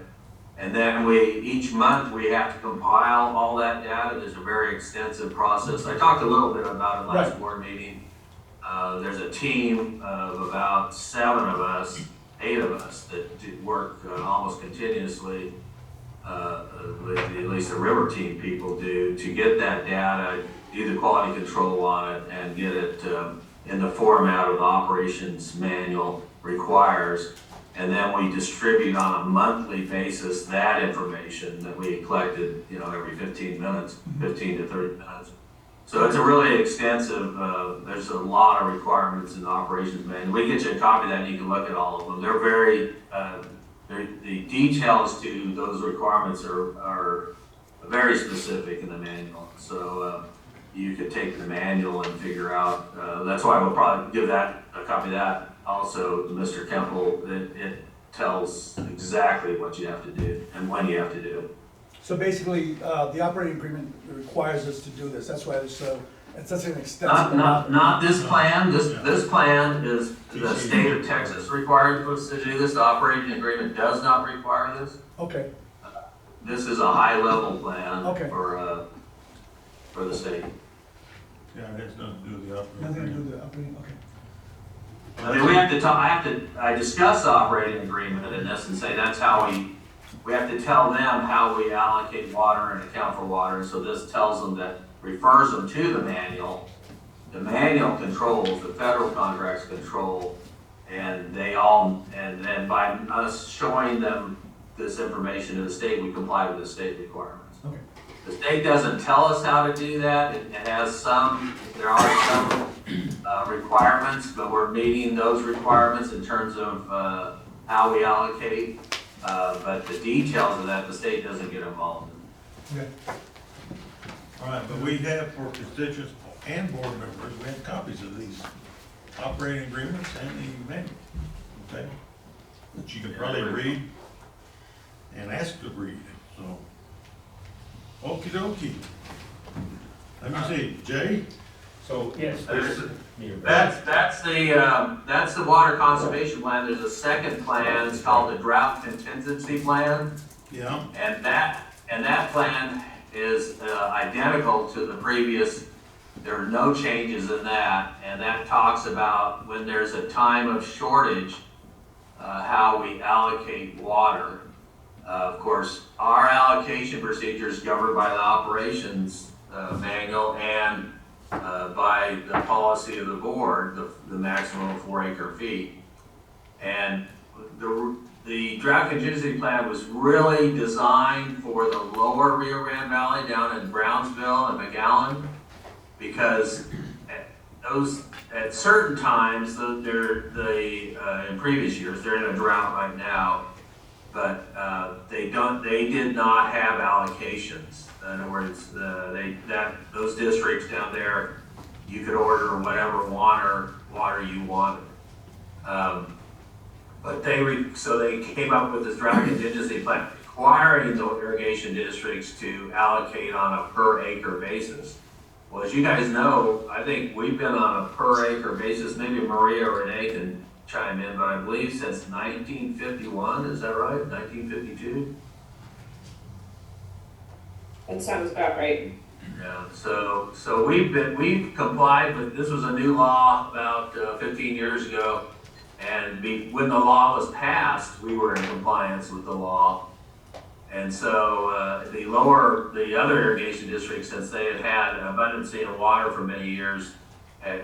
And then each month we have to compile all that data. There's a very extensive process. I talked a little bit about it last board meeting. There's a team of about 8 of us that work almost continuously, with at least the river team people do, to get that data, do the quality control on it, and get it in the format of the operations manual requires. And then we distribute on a monthly basis that information that we collected, every 15 minutes, 15 to 30 minutes. So it's a really extensive, there's a lot of requirements in the operations manual. We get you a copy of that and you can look at all of them. They're very, the details to those requirements are very specific in the manual. So you could take the manual and figure out, that's why we'll probably give a copy of that also to Mr. Kemple. It tells exactly what you have to do and when you have to do it. So basically, the operating agreement requires us to do this, that's why it's such an extensive amount. Not this plan. This plan is the state of Texas required us to do this. The operating agreement does not require this. Okay, This is a high-level plan Okay. for the state. Yeah, it has nothing to do with the operating nothing to do agreement. with the operating, okay. I mean, we have to talk, I discuss the operating agreement in this and say that's how we have to tell them how we allocate water and account for water. And so this tells them refers them to the manual. The manual controls, the federal contracts control, and then by us showing them this information to the state, we comply with the state requirements. Okay. The state doesn't tell us how to do that. It has there are some requirements, but we're meeting those requirements in terms of how we allocate. But the details of that, the state doesn't get involved in. Okay. All right, but we have, for constituents and board members, we have copies of these operating agreements and the manual, okay? That you can probably read and ask to read, so. Okey dokey. Let me see, Jay? So, yes. That's the water conservation plan. There's a second plan. It's called the drought contingency plan. Yeah. And that plan is identical to the previous. There are no changes in that, and that talks about when there's a time of shortage, how we allocate water. Of course, our allocation procedure is governed by the operations manual and by the policy of the board, the maximum 4 acre feet. And the drought contingency plan was really designed for the lower Rio Grande Valley down in Brownsville and McAllen, because at certain times, in previous years, they're in a drought right now, but they did not have allocations. In other words, those districts down there, you could order whatever water you wanted. But so they came up with this drought contingency plan, requiring the irrigation districts to allocate on a per acre basis. Well, as you guys know, I think we've been on a per acre basis, maybe Maria or Renee can chime in, but I believe since 1951, is that right? 1952? That sounds about right. Yeah, so we've complied with, this was a new law about 15 years ago. And when the law was passed, we were in compliance with the law. And so the other irrigation districts, since they had had an abundance of water for many years,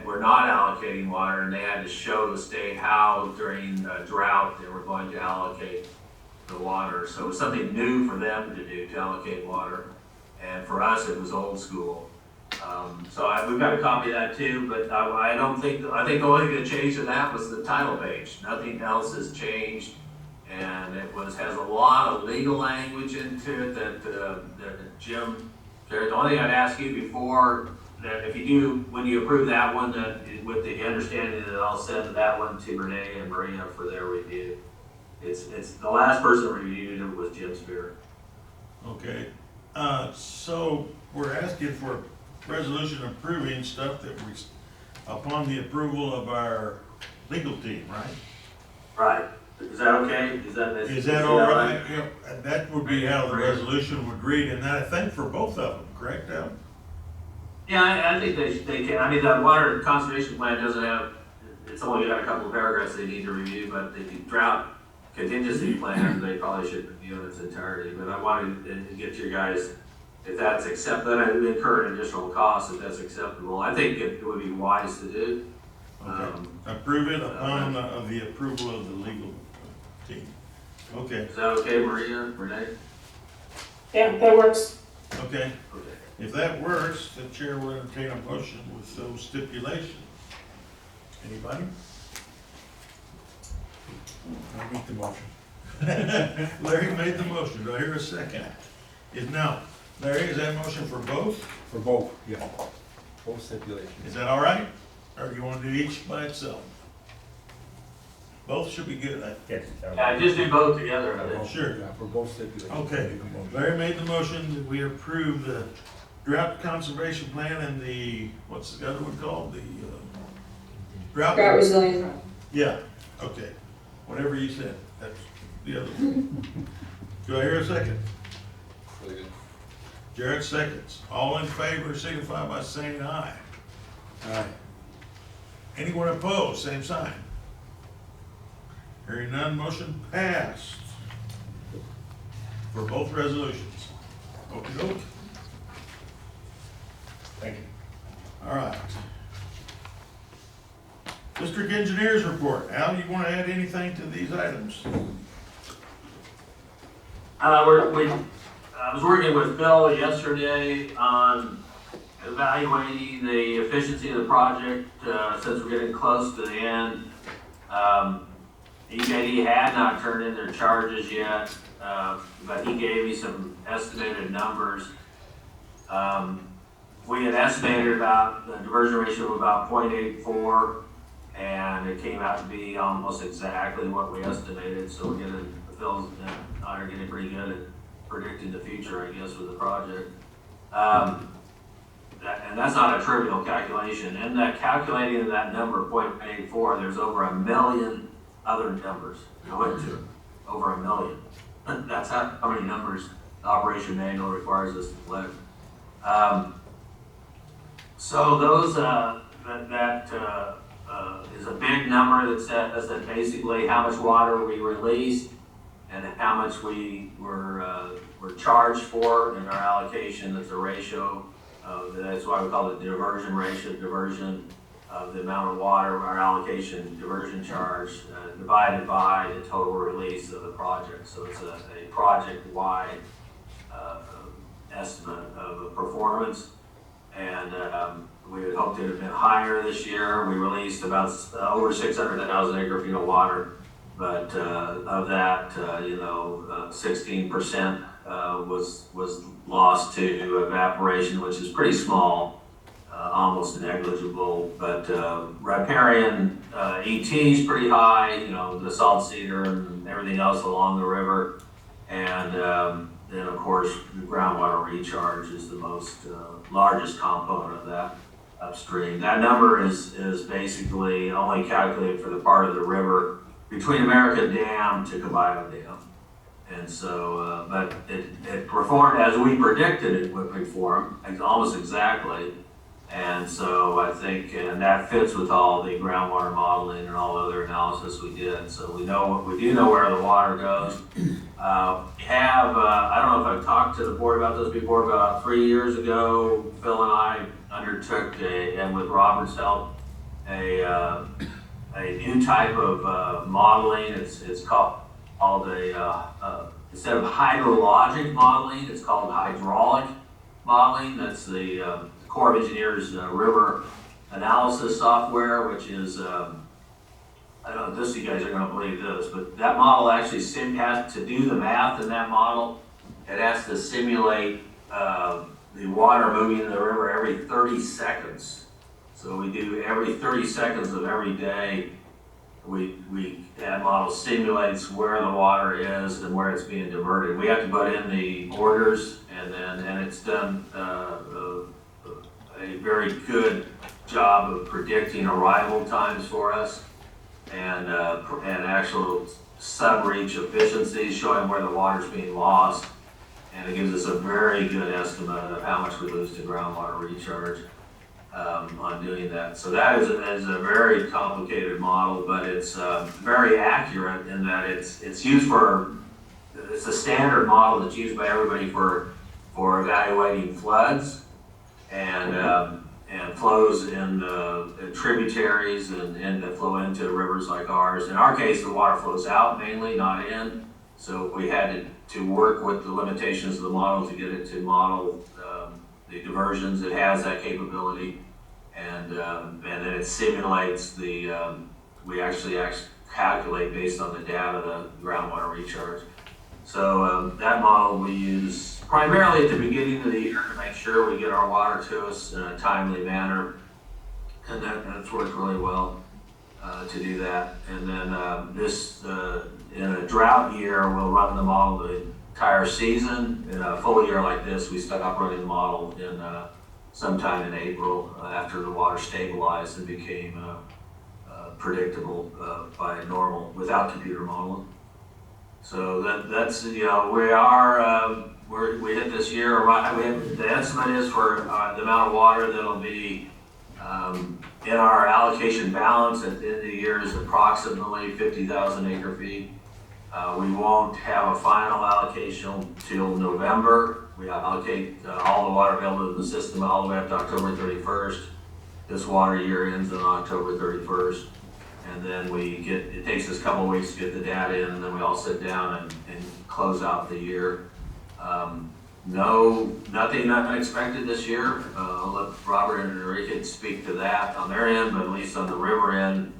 were not allocating water, and they had to show the state how during a drought they were going to allocate the water. So it was something new for them to do, to allocate water. And for us, it was old school. We've got a copy of that too, but I think the only thing that changed in that was the title page. Nothing else has changed. And has a lot of legal language into it that Jim, the only thing I'd ask you before, that if you do, when you approve that one, that with the understanding that I'll send that one to Renee and Maria for their review. It's the last person reviewed it was Jim Spear. Okay, so we're asking for resolution approving stuff that we, upon the approval of our legal team, right? Right. Is that okay? Is that all right? Yeah, that would be how the resolution would read, and that I think for both of them, correct, Al? Yeah, I think they can. I mean, the water conservation plan doesn't have, it's only got a couple of paragraphs they need to review, but the drought contingency plan, they probably should review in its entirety. But I wanted to get you guys, if that's acceptable, then it would incur an additional cost if that's acceptable. I think it would be wise to do. Okay. Approve it upon the approval of the legal team. Okay. Is that okay, Maria, Renee? Yeah, that works. Okay. Okay. If that works, the chair will entertain a motion with those stipulations. Anybody? I make the motion. Larry made the motion. Do I hear a second? Larry, is that motion for both? For both, yeah. Both stipulations. Is that all right? Or do you want to do each by itself? Both should be good. Yes. Yeah, just do both together. I think. Sure. Yeah, for both stipulations. Okay. Make a motion. Larry made the motion that we approve the drought conservation plan and the, what's the other one called? The drought. Drought resilience. Yeah, okay. Whatever you said, that's the other one. Do I hear a second? Really good. Jared seconds. All in favor, signify by saying aye. Aye. Anyone opposed, same sign. Hearing none, motion passed for both resolutions. Okey-doke. Thank you. All right. District Engineers Report. Al, you want to add anything to these items? I was working with Bill yesterday on evaluating the efficiency of the project, since we're getting close to the end. EJD had not turned in their charges yet, but he gave me some estimated numbers. We had estimated about the diversion ratio of about 0.84, and it came out to be almost exactly what we estimated. So we're getting, Phil and I are getting pretty good at predicting the future, I guess, with the project. And that's not a trivial calculation. In that calculating that number 0.84, there's over 1 million other numbers go into it. Over 1 million. That's how many numbers the operation manual requires us to collect. So those is a big number that says basically how much water we released and how much we were charged for in our allocation. That's a ratio. That's why we call it the diversion ratio. Diversion of the amount of water, our allocation diversion charge, divided by the total release of the project. So it's a project-wide estimate of the performance. And we had hoped it had been higher this year. We released about over 600,000 acre feet of water But of that, 16% was lost to evaporation, which is pretty small, almost negligible. But riparian ET is pretty high, the salt cedar and everything else along the river. And then, of course, the groundwater recharge is the most largest component of that upstream. That number is basically only calculated for the part of the river between American Dam to Caballo Dam. And so, but it performed as we predicted it would perform, almost exactly. And so I think, and that fits with all the groundwater modeling and all other analysis we did. So we do know where the water goes. I don't know if I've talked to the board about this before, about 3 years ago, Phil and I undertook and with Robert's help, a new type of modeling. It's called instead of hydrologic modeling, it's called hydraulic modeling. That's the Corps of Engineers river analysis software, which is, I don't know if you guys are going to believe this, but that model actually has to do the math in that model. It has to simulate the water moving in the river every 30 seconds. So we do every 30 seconds of every day, that model simulates where the water is and where it's being diverted. We have to put in the orders, and it's done a very good job of predicting arrival times for us and actual sub-reach efficiencies, showing where the water's being lost. And it gives us a very good estimate of how much we lose to groundwater recharge on doing that. So that is a very complicated model, but it's very accurate in that it's a standard model that's used by everybody for evaluating floods and flows in tributaries and that flow into rivers like ours. In our case, the water flows out mainly, not in. So we had to work with the limitations of the model to get it to model the diversions. It has that capability, and then it simulates we actually calculate based on the data the groundwater recharge. So that model we use primarily at the beginning of the year to make sure we get our water to us in a timely manner, and that's worked really well to do that. And then in a drought year, we'll run the model the entire season. In a full year like this, we stop running the model in sometime in April after the water stabilized and became predictable by normal without computer modeling. So that's we hit this year. The estimate is for the amount of water that'll be in our allocation balance at the end of the year is approximately 50,000 acre feet. We won't have a final allocation till November. We allocate all the water available in the system all the way up to October 31st. This water year ends on October 31st. And then it takes us a couple of weeks to get the data in, and then we all sit down and close out the year. Nothing unexpected this year. I'll let Robert and Enrique speak to that on their end, but at least on the river end,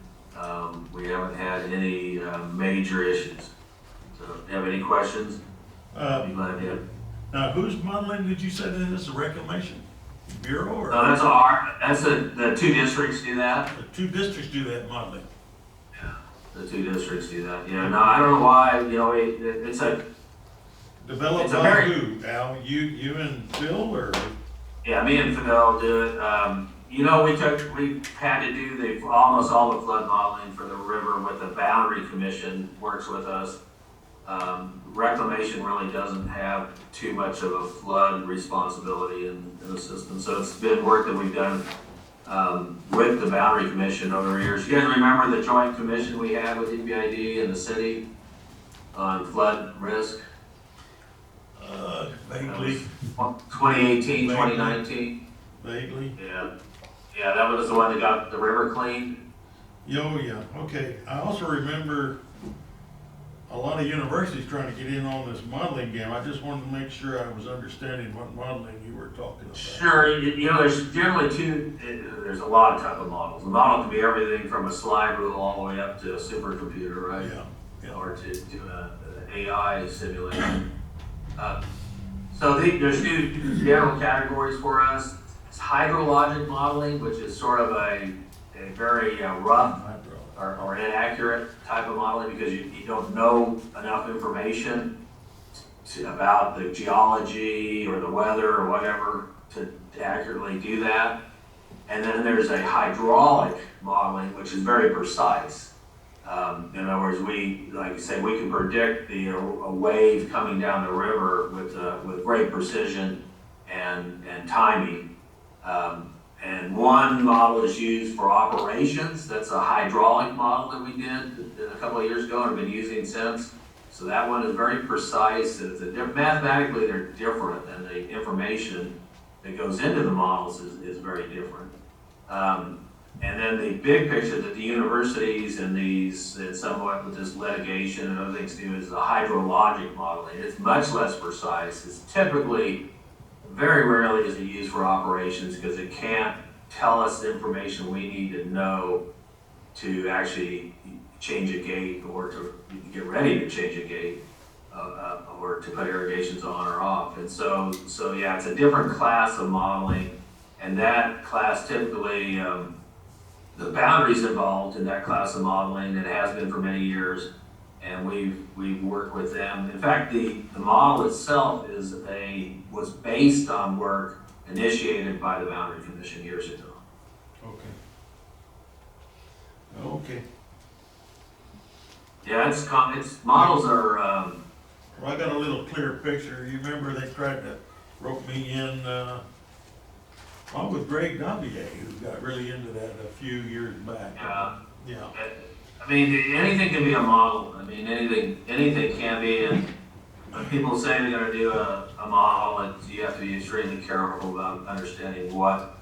we haven't had any major issues. So if you have any questions, I'll be glad to. Now, whose modeling did you say that is? The Reclamation Bureau? Or That's the two districts do that. the two districts do that modeling? Yeah, the two districts do that. Yeah, no, I don't know why, it's a... Developed It's a by very- who, Al? You and Phil, or? Yeah, me and Fidel do it. We had to do almost all the flood modeling for the river with the Boundary Commission works with us. Reclamation really doesn't have too much of a flood responsibility in the system. So it's been work that we've done with the Boundary Commission over the years. You guys remember the joint commission we had with EPCWID and the city on flood risk? Vaguely. 2018, 2019. Vaguely. Yeah, that was the one that got the river cleaned. Oh, yeah, okay. I also remember a lot of universities trying to get in on this modeling game. I just wanted to make sure I was understanding what modeling you were talking about. Sure, there's generally there's a lot of type of models. The model can be everything from a slide rule all the way up to a supercomputer, right? Yeah. Yeah. or to do an AI simulation. There's two general categories for us. It's hydrologic modeling, which is sort of a very rough or inaccurate type of modeling because you don't know enough information about the geology or the weather or whatever to accurately do that. And then there's a hydraulic modeling, which is very precise. In other words, like you say, we can predict a wave coming down the river with great precision and timing. And one model is used for operations. That's a hydraulic model that we did a couple of years ago and have been using since. So that one is very precise. Mathematically, they're different, and the information that goes into the models is very different. And then the big picture that the universities and somewhat with this litigation and other things do is the hydrologic modeling. It's much less precise. It's typically, very rarely is it used for operations because it can't tell us the information we need to know to actually change a gate or to get ready to change a gate or to put irrigations on or off. And so yeah, it's a different class of modeling, and that class typically, the boundaries involved in that class of modeling, it has been for many years, and we've worked with them. In fact, the model itself was based on work initiated by the Boundary Commission years ago. Okay. Yeah, it's models are, Well, I got a little clearer picture. You remember they tried to rope me in, along with Greg Davier, who got really into that a few years back. Yeah. I mean, anything can be a model. I mean, anything can be, and when people say they're gonna do a model, you have to be extremely careful about understanding what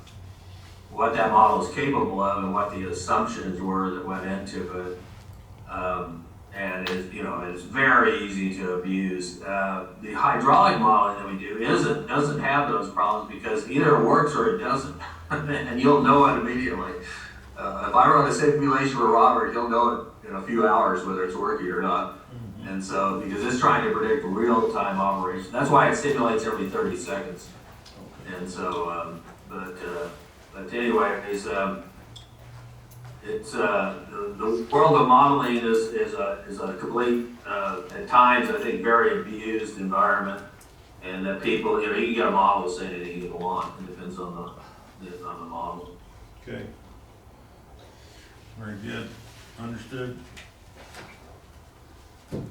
that model is capable of and what the assumptions were that went into it. And it's very easy to abuse. The hydraulic modeling that we do doesn't have those problems because either it works or it doesn't, and you'll know it immediately. If I run a simulation for Robert, he'll know it in a few hours whether it's working or not. Mm-hmm. And so, because it's trying to predict real-time operation, that's why it simulates every 30 seconds. Okay. And so, but anyway, it's the world of modeling is a complete, at times I think very abused environment, and that people, you can get a model saying anything you want. It depends on the model. Okay. Very good. Understood. All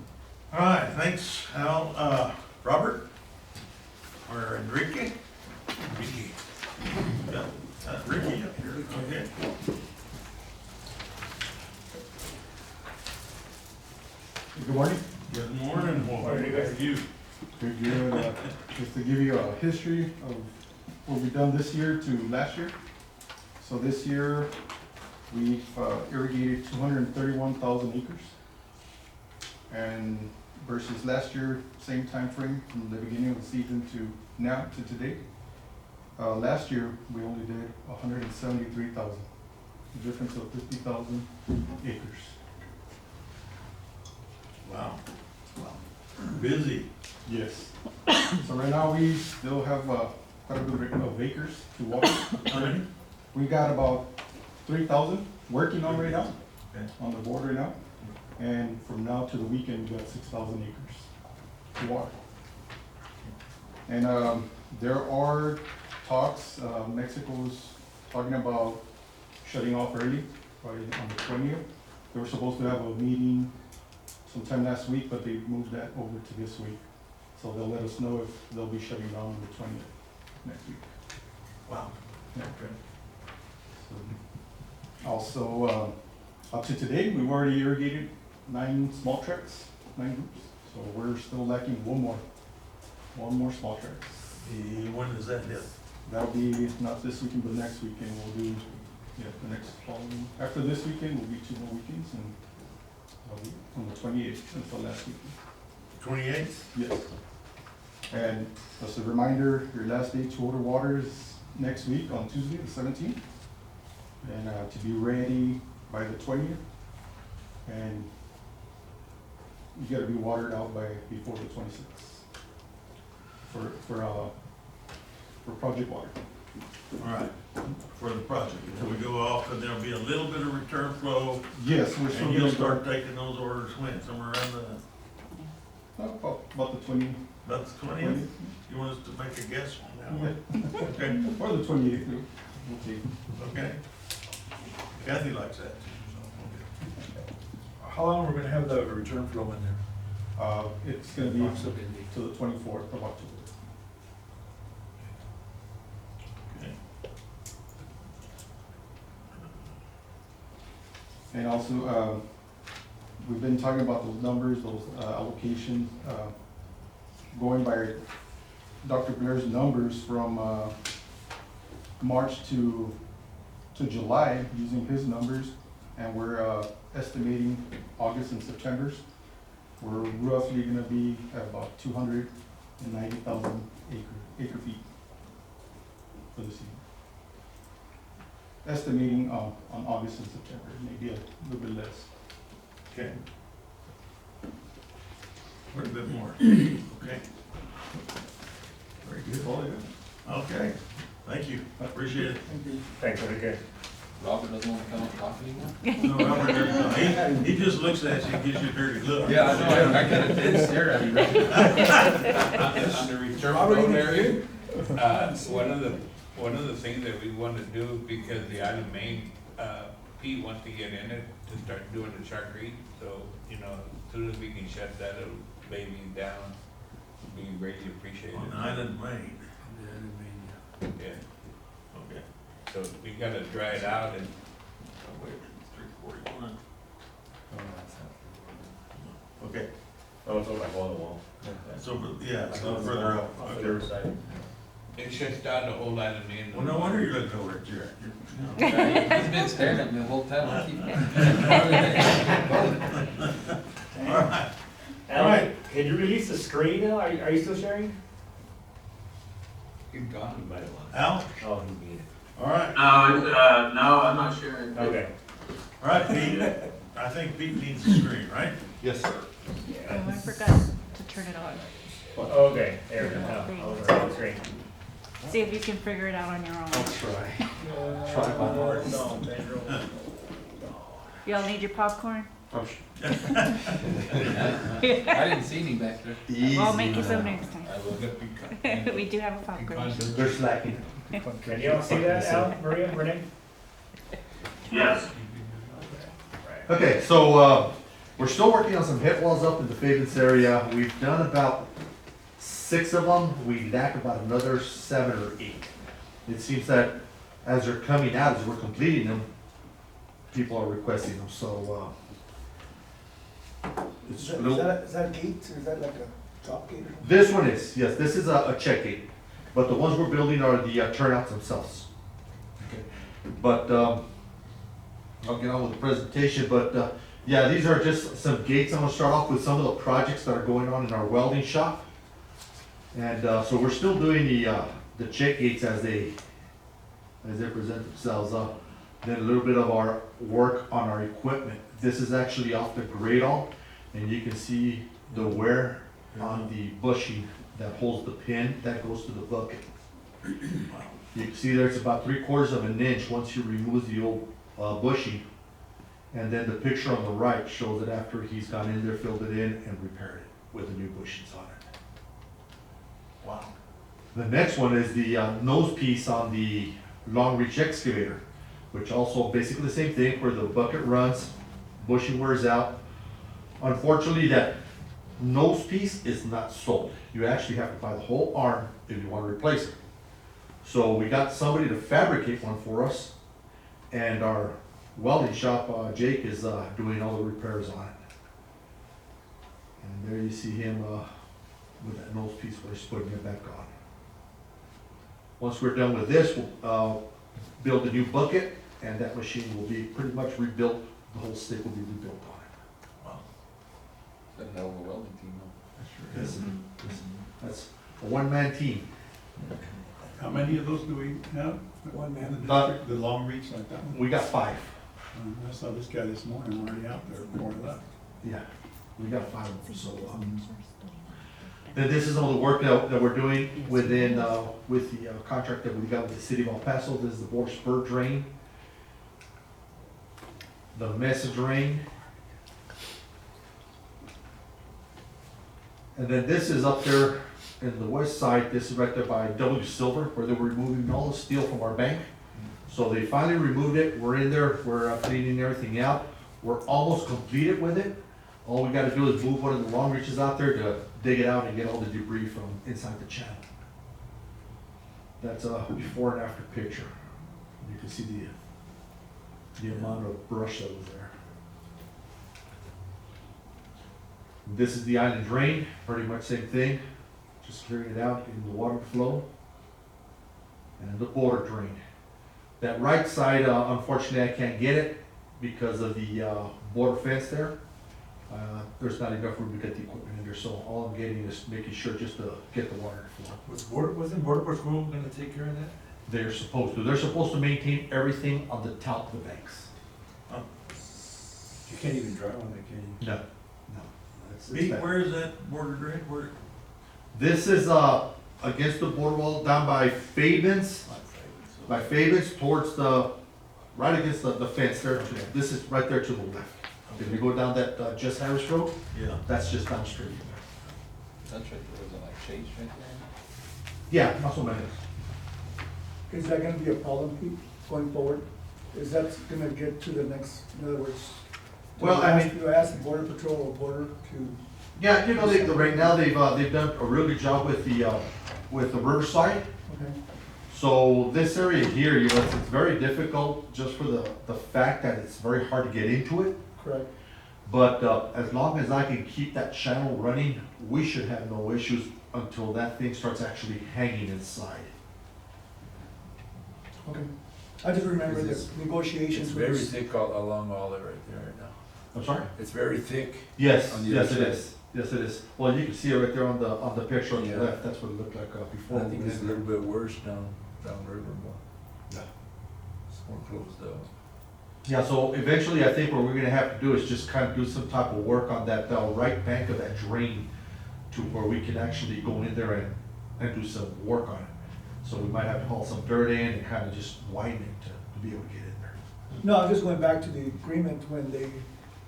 right, thanks, Al. Robert? Or Enrique? Ricky. Got Ricky up here. Okay. Good morning. Good morning. Well, how are you? Good. Just to give you a history of what we've done this year to last year. So this year, we've irrigated 231,000 acres. And versus last year, same time frame from the beginning of the season to now to today. Last year, we only did 173,000, a difference of 50,000 acres. Wow. Busy. Yes. So right now, we still have quite a bit of acres to water. How many? We got about 3,000 working on right now, Okay. on the board right now. And from now to the weekend, we got 6,000 acres to water. And there are talks, Mexico's talking about shutting off early, probably on the 20th. They were supposed to have a meeting sometime last week, but they moved that over to this week. So they'll let us know if they'll be shutting down on the 20th next week. Wow. Yeah. Okay. So, also, up to today, we've already irrigated 9 small tracts, 9 groups. So we're still lacking one more small tract. When is that hit? That'll be not this weekend, but next weekend. We'll do, the next following. After this weekend, will be 2 more weekends, and on the 28th until last weekend. 28th? Yes. And as a reminder, your last day to order water is next week on Tuesday, the 17th. And to be ready by the 20th. And you gotta be watered out before the 26th for project water. All right, for the project, until we go off, and there'll be a little bit of return flow, Yes, we're still and you'll gonna start taking those orders when, somewhere around about the 20th. about the 20th? You want us to make a guess on that one? Okay, Or the 28th, we'll see. okay. Kathy likes that. How long are we gonna have the return flow in there? It's gonna be to the 24th of October. Okay. And also, we've been talking about those numbers, those allocations, going by Dr. Blair's numbers from March to July, using his numbers, and we're estimating August and September's. We're roughly gonna be at about 290,000 acre feet for the season. Estimating on August and September, maybe a little bit less. Okay. A little bit more, okay. Very good. Okay, thank you, I appreciate it. Thanks, Enrique. Robert doesn't want to come and talk anymore? No, Robert, he just looks at you and gives you a dirty look. Yeah, I know, I kind of did stare at him. On the return flow area, one of the things that we want to do, because the island main, Pete wants to get in it to start doing the Shark Creek, so, you know, as soon as we can shut that little baby down, we greatly appreciate it. On Island Main, Yeah, okay. so we gotta dry it out and, Oh, wait, it's 341. Okay, Oh, it's over by Hole in the Wall. so, yeah, Like so on the further wall, up, on the okay. riverside. it shuts down the whole island main. Well, no wonder you're looking over at your. He's been staring at me the whole time. I keep- All right, Alan, can you release the screen now? Are you still sharing? He's gone. Al, Oh, he's muted. all right, No, I'm not sharing. Okay. all right, Pete, I think Pete needs the screen, right? Yes, sir. Oh, I forgot to turn it on. Okay, there we go. Now, over on the screen. See if you can figure it out on your own. I'll try. Try my hardest. Y'all need your popcorn? I didn't see any back there. Easy. Well, I'll make you some next time. I will. We do have a popcorn. They're slacking. Can y'all see that, Al, Maria, Renee? Yes. Okay, so, we're still working on some head walls up in the Favens area. We've done about 6 of them. We lack about another 7 or 8. It seems that as they're coming out, as we're completing them, people are requesting them, so, it's a little. Is that a gate, or is that like a drop gate or something? This one is, yes, this is a check gate, but the ones we're building are the turnouts themselves. But, I'll get on with the presentation, but, yeah, these are just some gates. I'm gonna start off with some of the projects that are going on in our welding shop. And, so we're still doing the check gates as they present themselves. Then a little bit of our work on our equipment. This is actually off the gradle, and you can see the wear on the bushing that holds the pin that goes to the bucket. You can see there it's about 3/4 of an inch once you remove the old bushing. And then the picture on the right shows it after he's gone in there, filled it in, and repaired it with the new bushings on it. Wow. The next one is the nose piece on the long reach excavator, which also basically the same thing, where the bucket runs, bushing wears out. Unfortunately, that nose piece is not sold. You actually have to buy the whole arm if you want to replace it. So we got somebody to fabricate one for us, and our welding shop, Jake, is doing all the repairs on it. And there you see him with that nose piece where he's putting it back on. Once we're done with this, we'll build a new bucket, and that machine will be pretty much rebuilt. The whole stick will be rebuilt on it. Wow. That's a hell of a welding team, though. That's a one-man team. How many of those do we have? One man. In the district, the long reach like that one? We got 5. I saw this guy this morning already out there, 4 left. Yeah. We got 5 of them, so, then this is all the work that we're doing within, with the contract that we got with the city of El Paso. This is the bore spur drain, the mesa drain. And then this is up there in the west side, this is right there by W Silver, where they were removing all the steel from our bank. So they finally removed it, we're in there, we're cleaning everything out. We're almost completed with it. All we gotta do is move one of the long reaches out there to dig it out and get all the debris from inside the channel. That's a before and after picture. You can see the amount of brush that was there. This is the island drain, pretty much same thing. Just clearing it out in the water flow. And the border drain. That right side, unfortunately, I can't get it because of the border fence there. There's not enough room to get the equipment in there, so all I'm getting is making sure just to get the water flow. Wasn't Border Patrol gonna take care of that? They're supposed to. They're supposed to maintain everything on the top of the banks. You can't even drive on that, can you? No, no. It's Pete, bad. where is that border drain? Where? This is against the border wall down by Fabian's. By Fabian's towards the, right against the fence there. Okay. This is right there to the left. If you go down that Just Harris Road, Yeah. that's just down straight. That's right, there was like shades right there. Yeah, not so many. Is that gonna be a problem, Pete, going forward? Is that gonna get to the next, in other words? Well, I mean- You ask the border patrol or border to, Yeah, you know, right now they've done a really good job with the Riverside. okay, So this area here, you know, it's very difficult just for the fact that it's very hard to get into it. correct? But as long as I can keep that channel running, we should have no issues until that thing starts actually hanging inside. Okay. I just remember the It's negotiations with. very thick along all that right there right now. I'm sorry? It's very thick. Yes, On the yes other it side. is. Yes, it is. Well, you can see it right there on the picture on the Yeah. left. That's what it looked like before. I think it's a little bit worse down river more. Yeah. It's more closed up. Yeah, so eventually I think what we're gonna have to do is just kind of do some type of work on that right bank of that drain to where we can actually go in there and do some work on it. So we might have to haul some dirt in and kind of just widen it to be able to get in there. No, I'm just going back to the agreement when they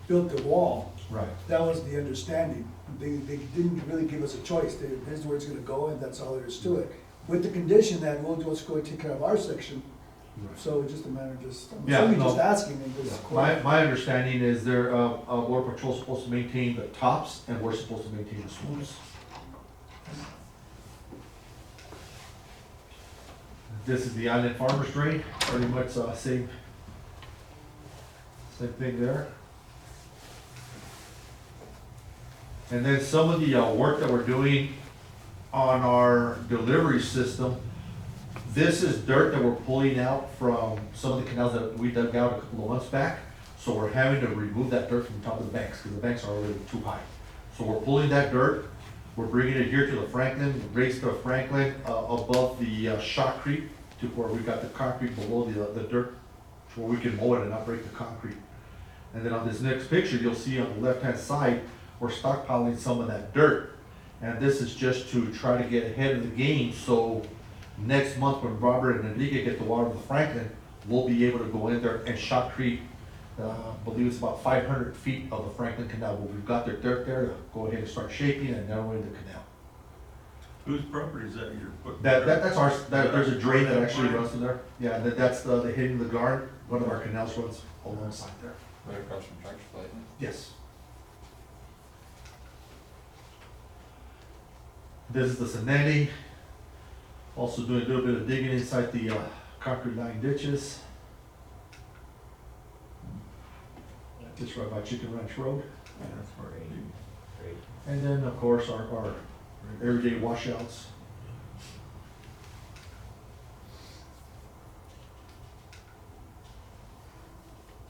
built the wall. Right. That was the understanding. They didn't really give us a choice. This is where it's gonna go and that's all there is to it. With the condition that we'll just go and take care of our section. So it's just a matter of just, I'm Yeah, assuming no. just asking and just. My understanding is they're, Border Patrol's supposed to maintain the tops and we're supposed to maintain the swoops. This is the Island Farmers Drain, pretty much same thing there. And then some of the work that we're doing on our delivery system, this is dirt that we're pulling out from some of the canals that we dug out a couple of months back. So we're having to remove that dirt from the top of the banks, because the banks are already too high. So we're pulling that dirt, we're bringing it here to the Franklin, raised to Franklin, above the shotcrete, to where we've got the concrete below the dirt, to where we can mow it and not break the concrete. And then on this next picture, you'll see on the left-hand side, we're stockpiling some of that dirt. And this is just to try to get ahead of the game, so next month when Robert and Enrique get the water to Franklin, we'll be able to go in there and shotcrete, I believe it's about 500 feet of the Franklin Canal. Where we've got their dirt there to go ahead and start shaping and narrowing the canal. Whose property is that you're putting? That's ours. There's a drain that That actually line? runs in there. Yeah, that's the hitting the guard. One of our canals runs alongside there. Right across from Tractor Supply, isn't it? Yes. This is the Sanelli. Also doing a little bit of digging inside the concrete line ditches. Just right by Chicken Ranch Road. That's great. And then, of course, our everyday washouts.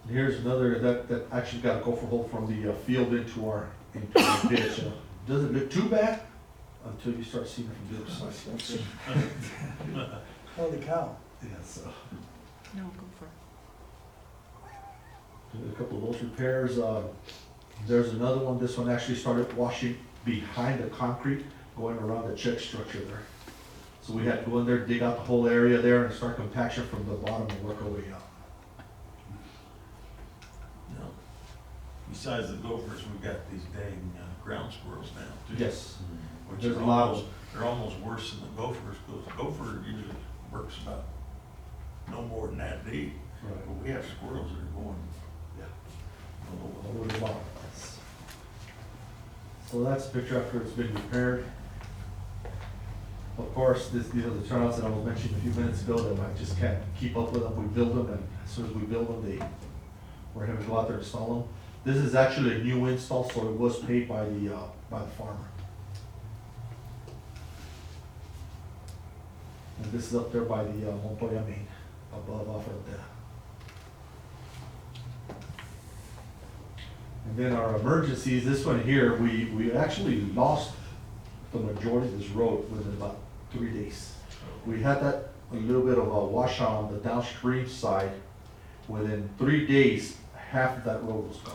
Here's another, that actually got a gopher hole from the field into our ditch. Doesn't look too bad until you start seeing it from the other side. Holy cow. Yeah, so, No, go for it. did a couple of those repairs. There's another one, this one actually started washing behind the concrete, going around the check structure there. So we had to go in there, dig out the whole area there and start compaction from the bottom and work our way up. You know, besides the gophers, we've got these dang ground squirrels now too. Yes, Which there's are a lot of almost, they're almost worse than the gophers, because the gopher usually works about no more than that deep. right. But we have squirrels that are going, Yeah. oh, Over the bottom. So that's a picture after it's been repaired. Of course, these are the turnouts that I was mentioning a few minutes ago, that I just can't keep up with them. We build them, and as soon as we build them, we're having to go out there and install them. This is actually a new install, so it was paid by the farmer. And this is up there by the Montoya main, above off of there. And then our emergencies, this one here, we actually lost the majority of this road within about 3 days. We had that, a little bit of a washout on the downstream side. Within 3 days, half of that road was gone.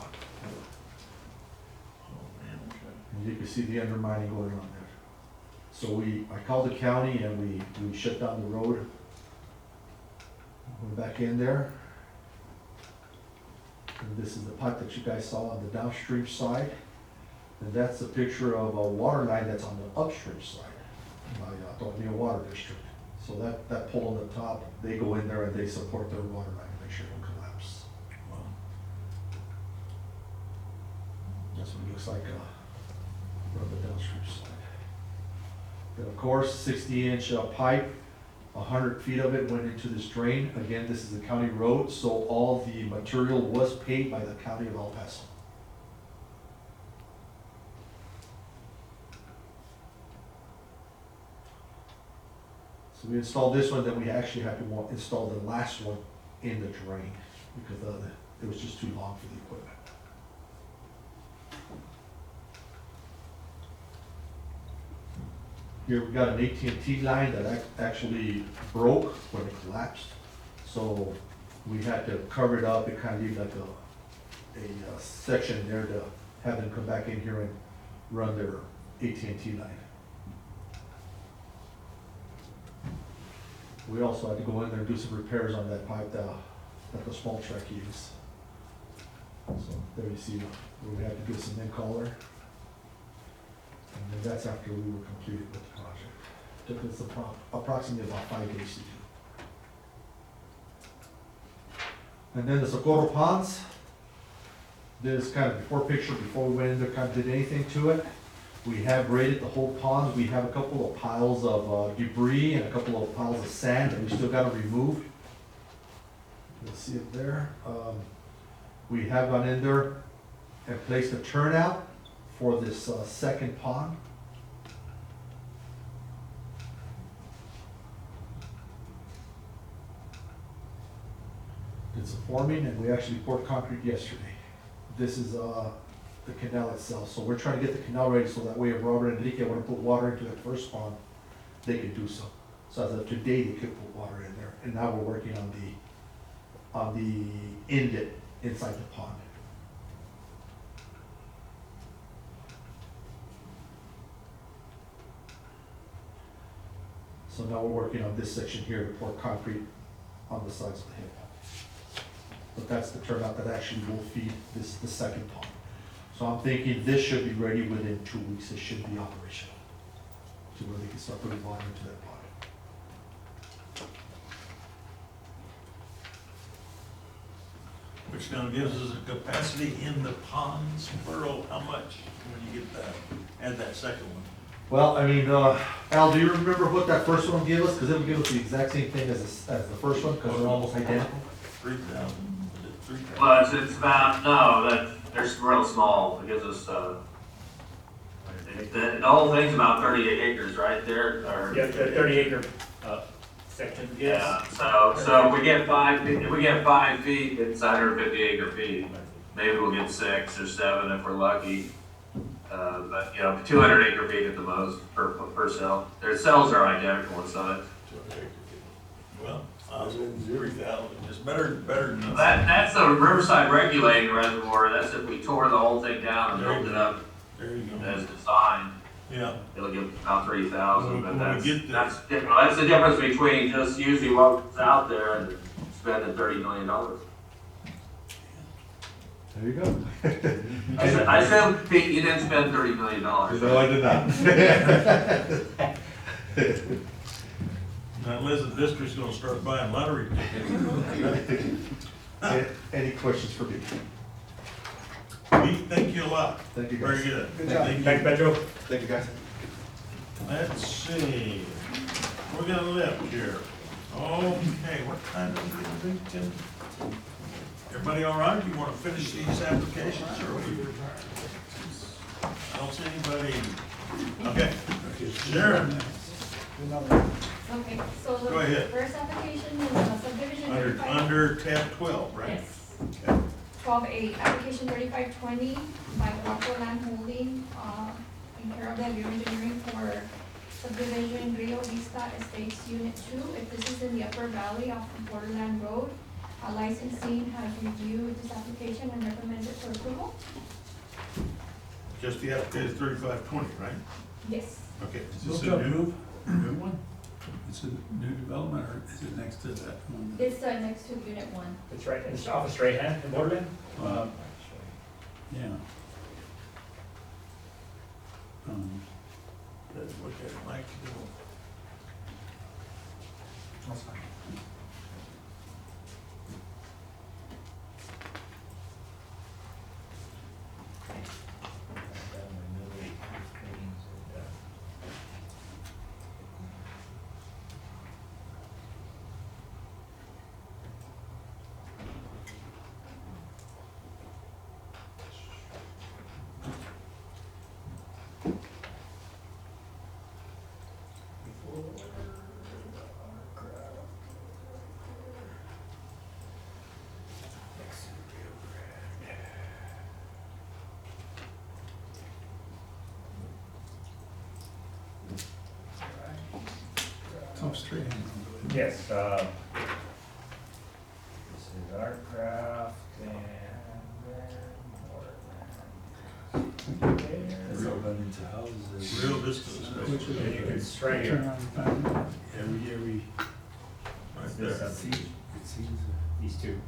oh man, okay. And you can see the undermining going on there. So I called the county and we shut down the road. Went back in there. And this is the pipe that you guys saw on the downstream side. And that's a picture of a water line that's on the upstream side, by Tornillo Water District. So that pole on the top, they go in there and they support their water line to make sure it don't collapse. Well, That's what it looks like from the downstream side. Then of course, 60-inch pipe, 100 feet of it went into this drain. Again, this is a county road, so all the material was paid by the county of El Paso. So we installed this one, then we actually had to install the last one in the drain because it was just too long for the equipment. Here we got an AT&T line that actually broke when it collapsed. So we had to cover it up and kind of leave like a section there to have them come back in here and run their AT&T line. We also had to go in there and do some repairs on that pipe that the small track used. So there you see where we had to do some in collar. And then that's after we were completed with the project. Took us approximately about 5 days to do. And then the Socorro Ponds. This kind of before picture, before we went in there, kind of did anything to it. We have graded the whole pond. We have a couple of piles of debris and a couple of piles of sand that we still got to remove. You'll see it there. We have gone in there and placed a turnout for this second pond. Did some forming, and we actually poured concrete yesterday. This is the canal itself, so we're trying to get the canal ready so that way if Robert and Enrique want to put water into that first pond, they can do so. So as of today, they could put water in there, and now we're working on the inlet inside the pond. So now we're working on this section here to pour concrete on the sides of the hill. But that's the turnout that actually will feed the second pond. So I'm thinking this should be ready within 2 weeks. It should be operational to where they can start putting water into that pond. which now gives us a capacity in the ponds, plural, how much when you get that, add that second one? Well, I mean, Al, do you remember what that first one gave us? Because it would give us the exact same thing as the first one, because they're almost identical. 3,000, was it 3,000? Well, it's about, no, they're real small. It gives us, the whole thing's about 38 acres right there, or. Yeah, the 30-acre section. Yeah, so if we get 5 feet, it's 150 acre feet. Maybe we'll get 6 or 7 if we're lucky. But, 200 acre feet at the most per cell. Their cells are identical in size. 200 acre feet. Well, 3,000, it's better than nothing. That's the Riverside regulating reservoir, that's if we tore the whole thing down and built it up There you go. as designed. Yeah, It'll give about 3,000, but When we get there. that's the difference between just using what's out there and spending $30 million. There you go. I said, Pete, you didn't spend $30 million. No, I did not. unless the district's gonna start buying lottery tickets. Any questions for me? Pete, thank you a lot. Thank you, guys. Very good. Good job. Thank you. Thanks, Pedro. Thank you, guys. Let's see, we're gonna left here. Okay, what time is it, Tim? Everybody all right? You wanna finish these applications, or we? I don't see anybody. Okay, Sharon, Okay, so Go ahead. the first application is a subdivision thirty-five. under tab 12, right? Yes. Okay. 12A, application 3520 by Waco Land Holding, in care of the Bureau Engineering for subdivision Rio Vista Estates Unit 2. If this is in the Upper Valley off of Borderland Road, licensing has reviewed this application and recommends it for approval. Just the application 3520, right? Yes. Okay. Is Vote this to a new? approve, new one? It's a new development, or is it next to that one? It's next to Unit 1. It's right, it's off of Strahan in Borderland. Yeah. Let's look at it, Mike. That's fine. It's off straight. Yes, this is our craft and then Real run into houses. Real distance. And you can straight Turn here. around and find out. Every year we, Right This there. up, it seems, these two.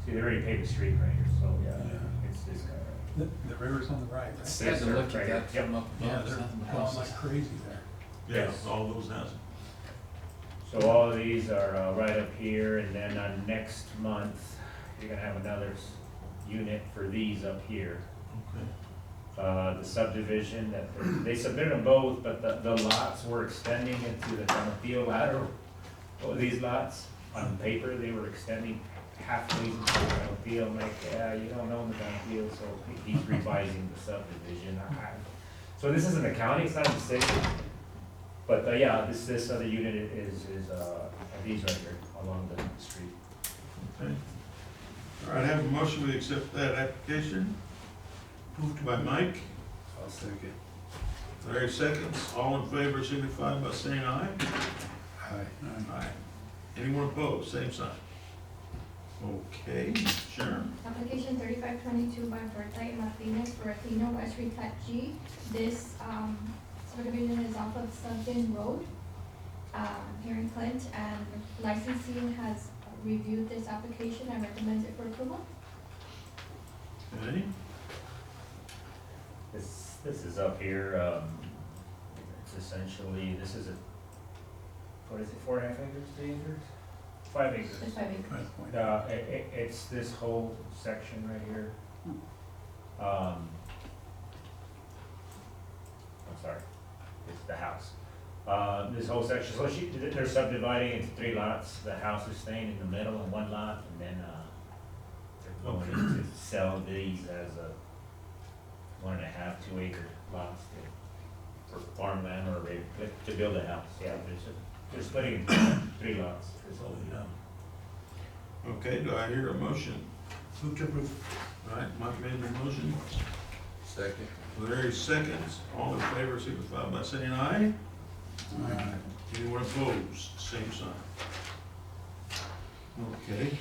See, they already paved the street right here, so yeah, Yeah. it's this guy right. the river's on the right, right? Yes, You had to sir, look right at here. that Yep. from up Yeah, above, they're there's nothing going else. like crazy there. Yeah, Yes. all those houses. So all of these are right up here, and then next month, you're gonna have another unit for these up here. Okay. The subdivision, that they submitted them both, but the lots were extending into the Canutillo lateral. Oh, these lots, on paper, they were extending halfway into the Canutillo. I'm like, yeah, you don't own the Canutillo, so he's revising the subdivision. So this isn't the county, it's not in the city. But, yeah, this other unit is these right here, along the street. Okay. All right, I have a motion, we accept that application. Moved by Mike, I'll second. Larry seconds. All in favor signify by saying aye. Aye. Aye. Anyone opposed, same sign. Okay, Sharon. Application 3522 by Berta Martinez for Aquino West Retouch G. This subdivision is off of Sugden Road here in Clint, and licensing has reviewed this application and recommends it for approval. Okay. This is up here, it's essentially, this is what is it, 4.5 acres, 3 acres? 5 acres. It's 5 acres. 5 point. It's this whole section right here. I'm sorry, it's the house. This whole section, so they're subdividing into 3 lots. The house is staying in the middle in 1 lot, and then, they're going to sell these as a 1.5, 2 acre lots for farmland or to build a house. Yeah, they're splitting into 3 lots. This whole deal. Okay, do I hear a motion? Move to approve. All right, Mike made the motion. Second. Larry seconds. All in favor signify by saying aye. Aye. Anyone opposed, same sign. Okay,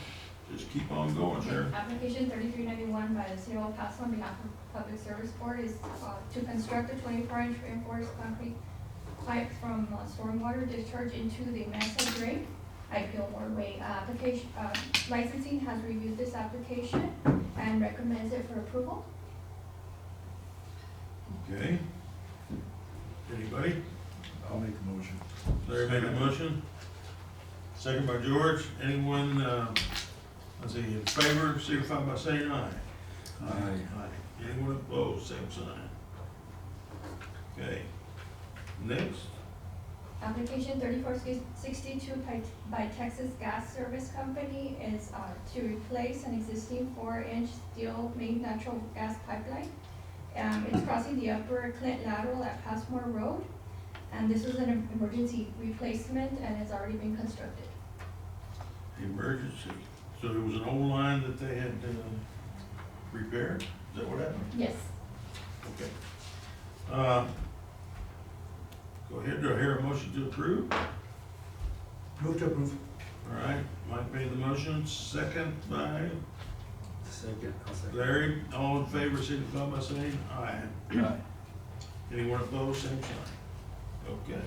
just keep on going, sir. Application 3391 by the City of El Paso on behalf of Public Service Board is to construct a 24-inch reinforced concrete pipe from stormwater discharge into the Mesa Drain at Gilmore Way. Licensing has reviewed this application and recommends it for approval. Okay. Anybody? I'll make the motion. Larry made a motion. Second by George. Anyone, let's see, in favor, signify by saying aye. Aye. Anyone opposed, same sign. Okay. Next. Application 3462 by Texas Gas Service Company is to replace an existing 4-inch steel main natural gas pipeline. It's crossing the upper Clint lateral at Passmore Road, and this was an emergency replacement and it's already been constructed. Emergency. So there was an old line that they had repaired? Is that what happened? Yes. Okay. Go ahead, do I hear a motion to approve? Move to approve. All right, Mike made the motion, second by Second, I'll second. Larry. All in favor, signify by saying aye. Aye. Anyone opposed, same sign. Okay.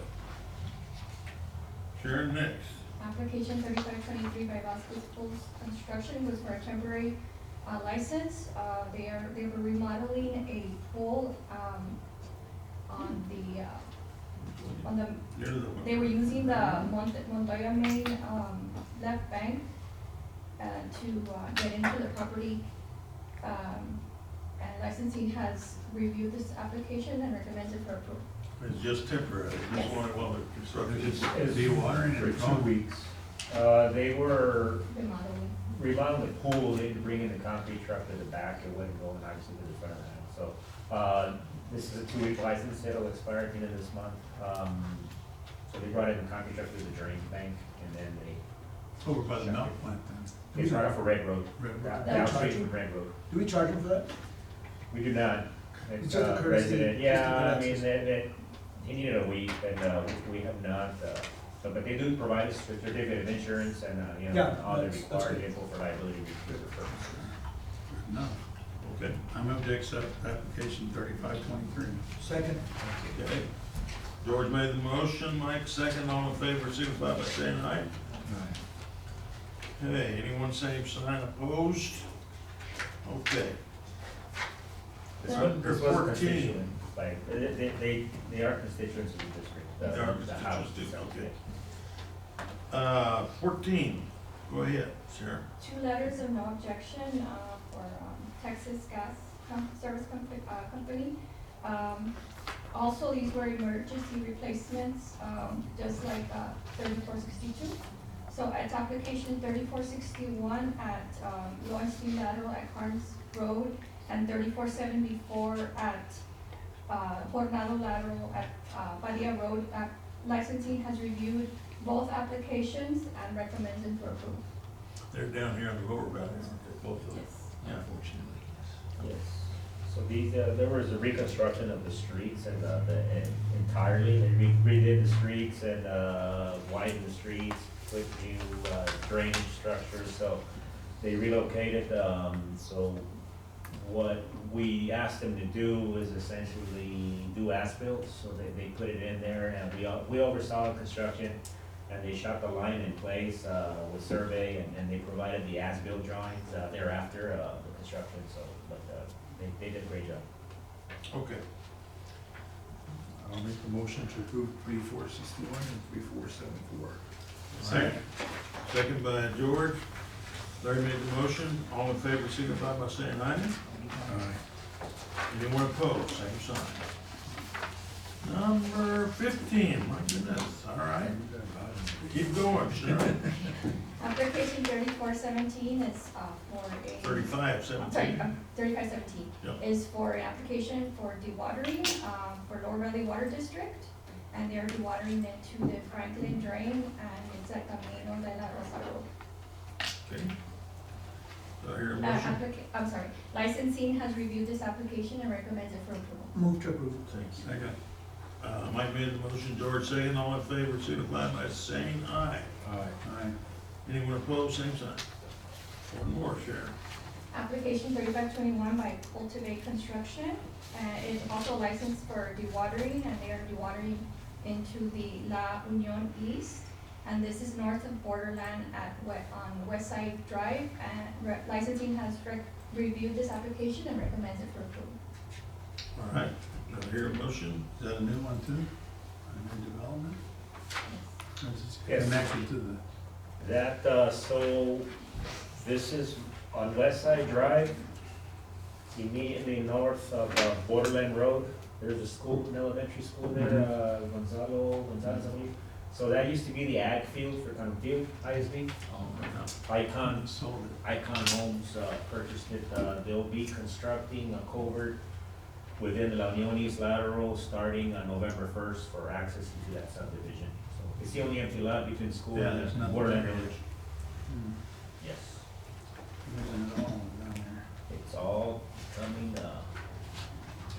Sharon, next. Application 3523 by Vasquez Pools Construction was for a temporary license. They were remodeling a pool they were using the Montoya Main left bank to get into the property. And licensing has reviewed this application and recommends it for approval. It's just temporary, just want it while the construction is. It's dewatering for and 2 weeks. They were Remodeling. remodeling the pool, they didn't bring in the concrete truck to the back, it wasn't going obviously to the front of the house. So, this is a 2-week license, it'll expire at the end of this month. So they brought in the concrete truck to the drain bank, and then Over by the milk plant then. it's right off of Red Road, Red Road. down street from Red Road. Do we charge them for that? We do not. It's just a courtesy, Resident, just yeah, a I courtesy. mean, he needed a week, and, we have not, so, but they do provide us with certificate of insurance and, Yeah, all the that's required good. info for liability purposes. No, Okay, I move to accept application 3523. Second. okay. George made the motion, Mike second, all in favor, signify by saying aye. Okay, anyone same sign opposed? Okay. This Well, one, this Number was 14. constituent, like, they are constituents of the district. They are the house constituents, itself, okay. yeah. 14, go ahead, Sharon. 2 letters of no objection for Texas Gas Service Company. Also, these were emergency replacements, just like 3462. So it's application 3461 at Lowenstein Lateral at Carnes Road and 3474 at Jornado Lateral at Padilla Road. Licensing has reviewed both applications and recommends it for approval. They're down here on the lower valley, aren't they, both of them? Yes. Yeah. Unfortunately, yes. Yes, so these, there was a reconstruction of the streets and entirely, they redid the streets and widened the streets, put new drainage structures, so they relocated, so what we asked them to do was essentially do as-built, so they put it in there, and we oversaw the construction, and they shot the line in place with survey, and they provided the as-built drawings thereafter, the construction, so, but they did a great job. Okay, I'll make the motion to approve 3461 and 3474. second. Second by George. Larry made the motion, all in favor, signify by saying aye. Aye. Anyone opposed, same sign. Number 15, my goodness, all right, keep going, Sharon. Application 3417 is for a. 3517. 3517 Yep. is for an application for dewatering for Lower Valley Water District. And they're dewatering into the Franklin Drain, and it's at Camino de la Rosa Road. Okay. Do I hear a motion? I'm sorry, licensing has reviewed this application and recommends it for approval. Move to approve. Second. Mike made the motion, George second, all in favor, signify by saying aye. Aye. Aye. Anyone opposed, same sign. One more, Sharon. Application 3521 by Cultivate Construction, is also licensed for dewatering, and they are dewatering into the La Union East. And this is north of Borderland on West Side Drive, and licensing has reviewed this application and recommends it for approval. All right, do I hear a motion? Is that a new one too? A new development? It's Yes. connected to the, That, so, this is on West Side Drive, immediately north of Borderland Road. There's a school, an elementary school there, Gonzalez, I believe. So that used to be the ag field for kind of field, ISB. Icon sold it. Icon Homes purchased it. They'll be constructing a culvert within the La Union East lateral starting on November 1st for access into that subdivision. So it's the only empty lot between school Yeah, there's and nothing Borderland there. Village. Hmm. Yes, There isn't at all down there. it's all becoming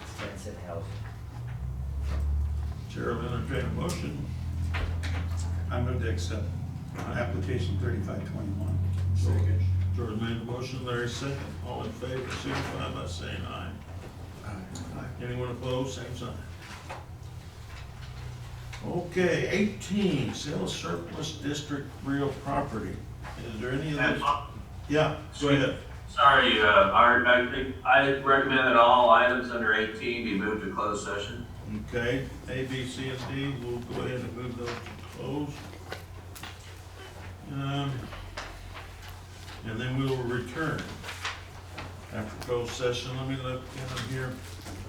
expensive housing. Chair will entertain a motion. I move to accept application 3521. Second. George made the motion, Larry second. All in favor, signify by saying aye. Anyone opposed, same sign. Okay, 18, sell surplus district real property. Is there any of those? Yeah, go ahead. Sorry, I recommend that all items under 18 be moved to closed session. Okay, A, B, C, and D, we'll go ahead and move those to close. And then we will return after closed session. Let me look in them here.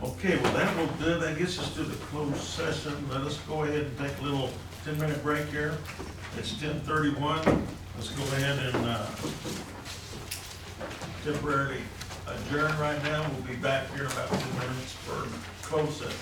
Okay, well, that gets us to the closed session. Let us go ahead and take a little 10-minute break here. It's 10:31. Let's go ahead and temporarily adjourn right now. We'll be back here in about 2 minutes for closed session.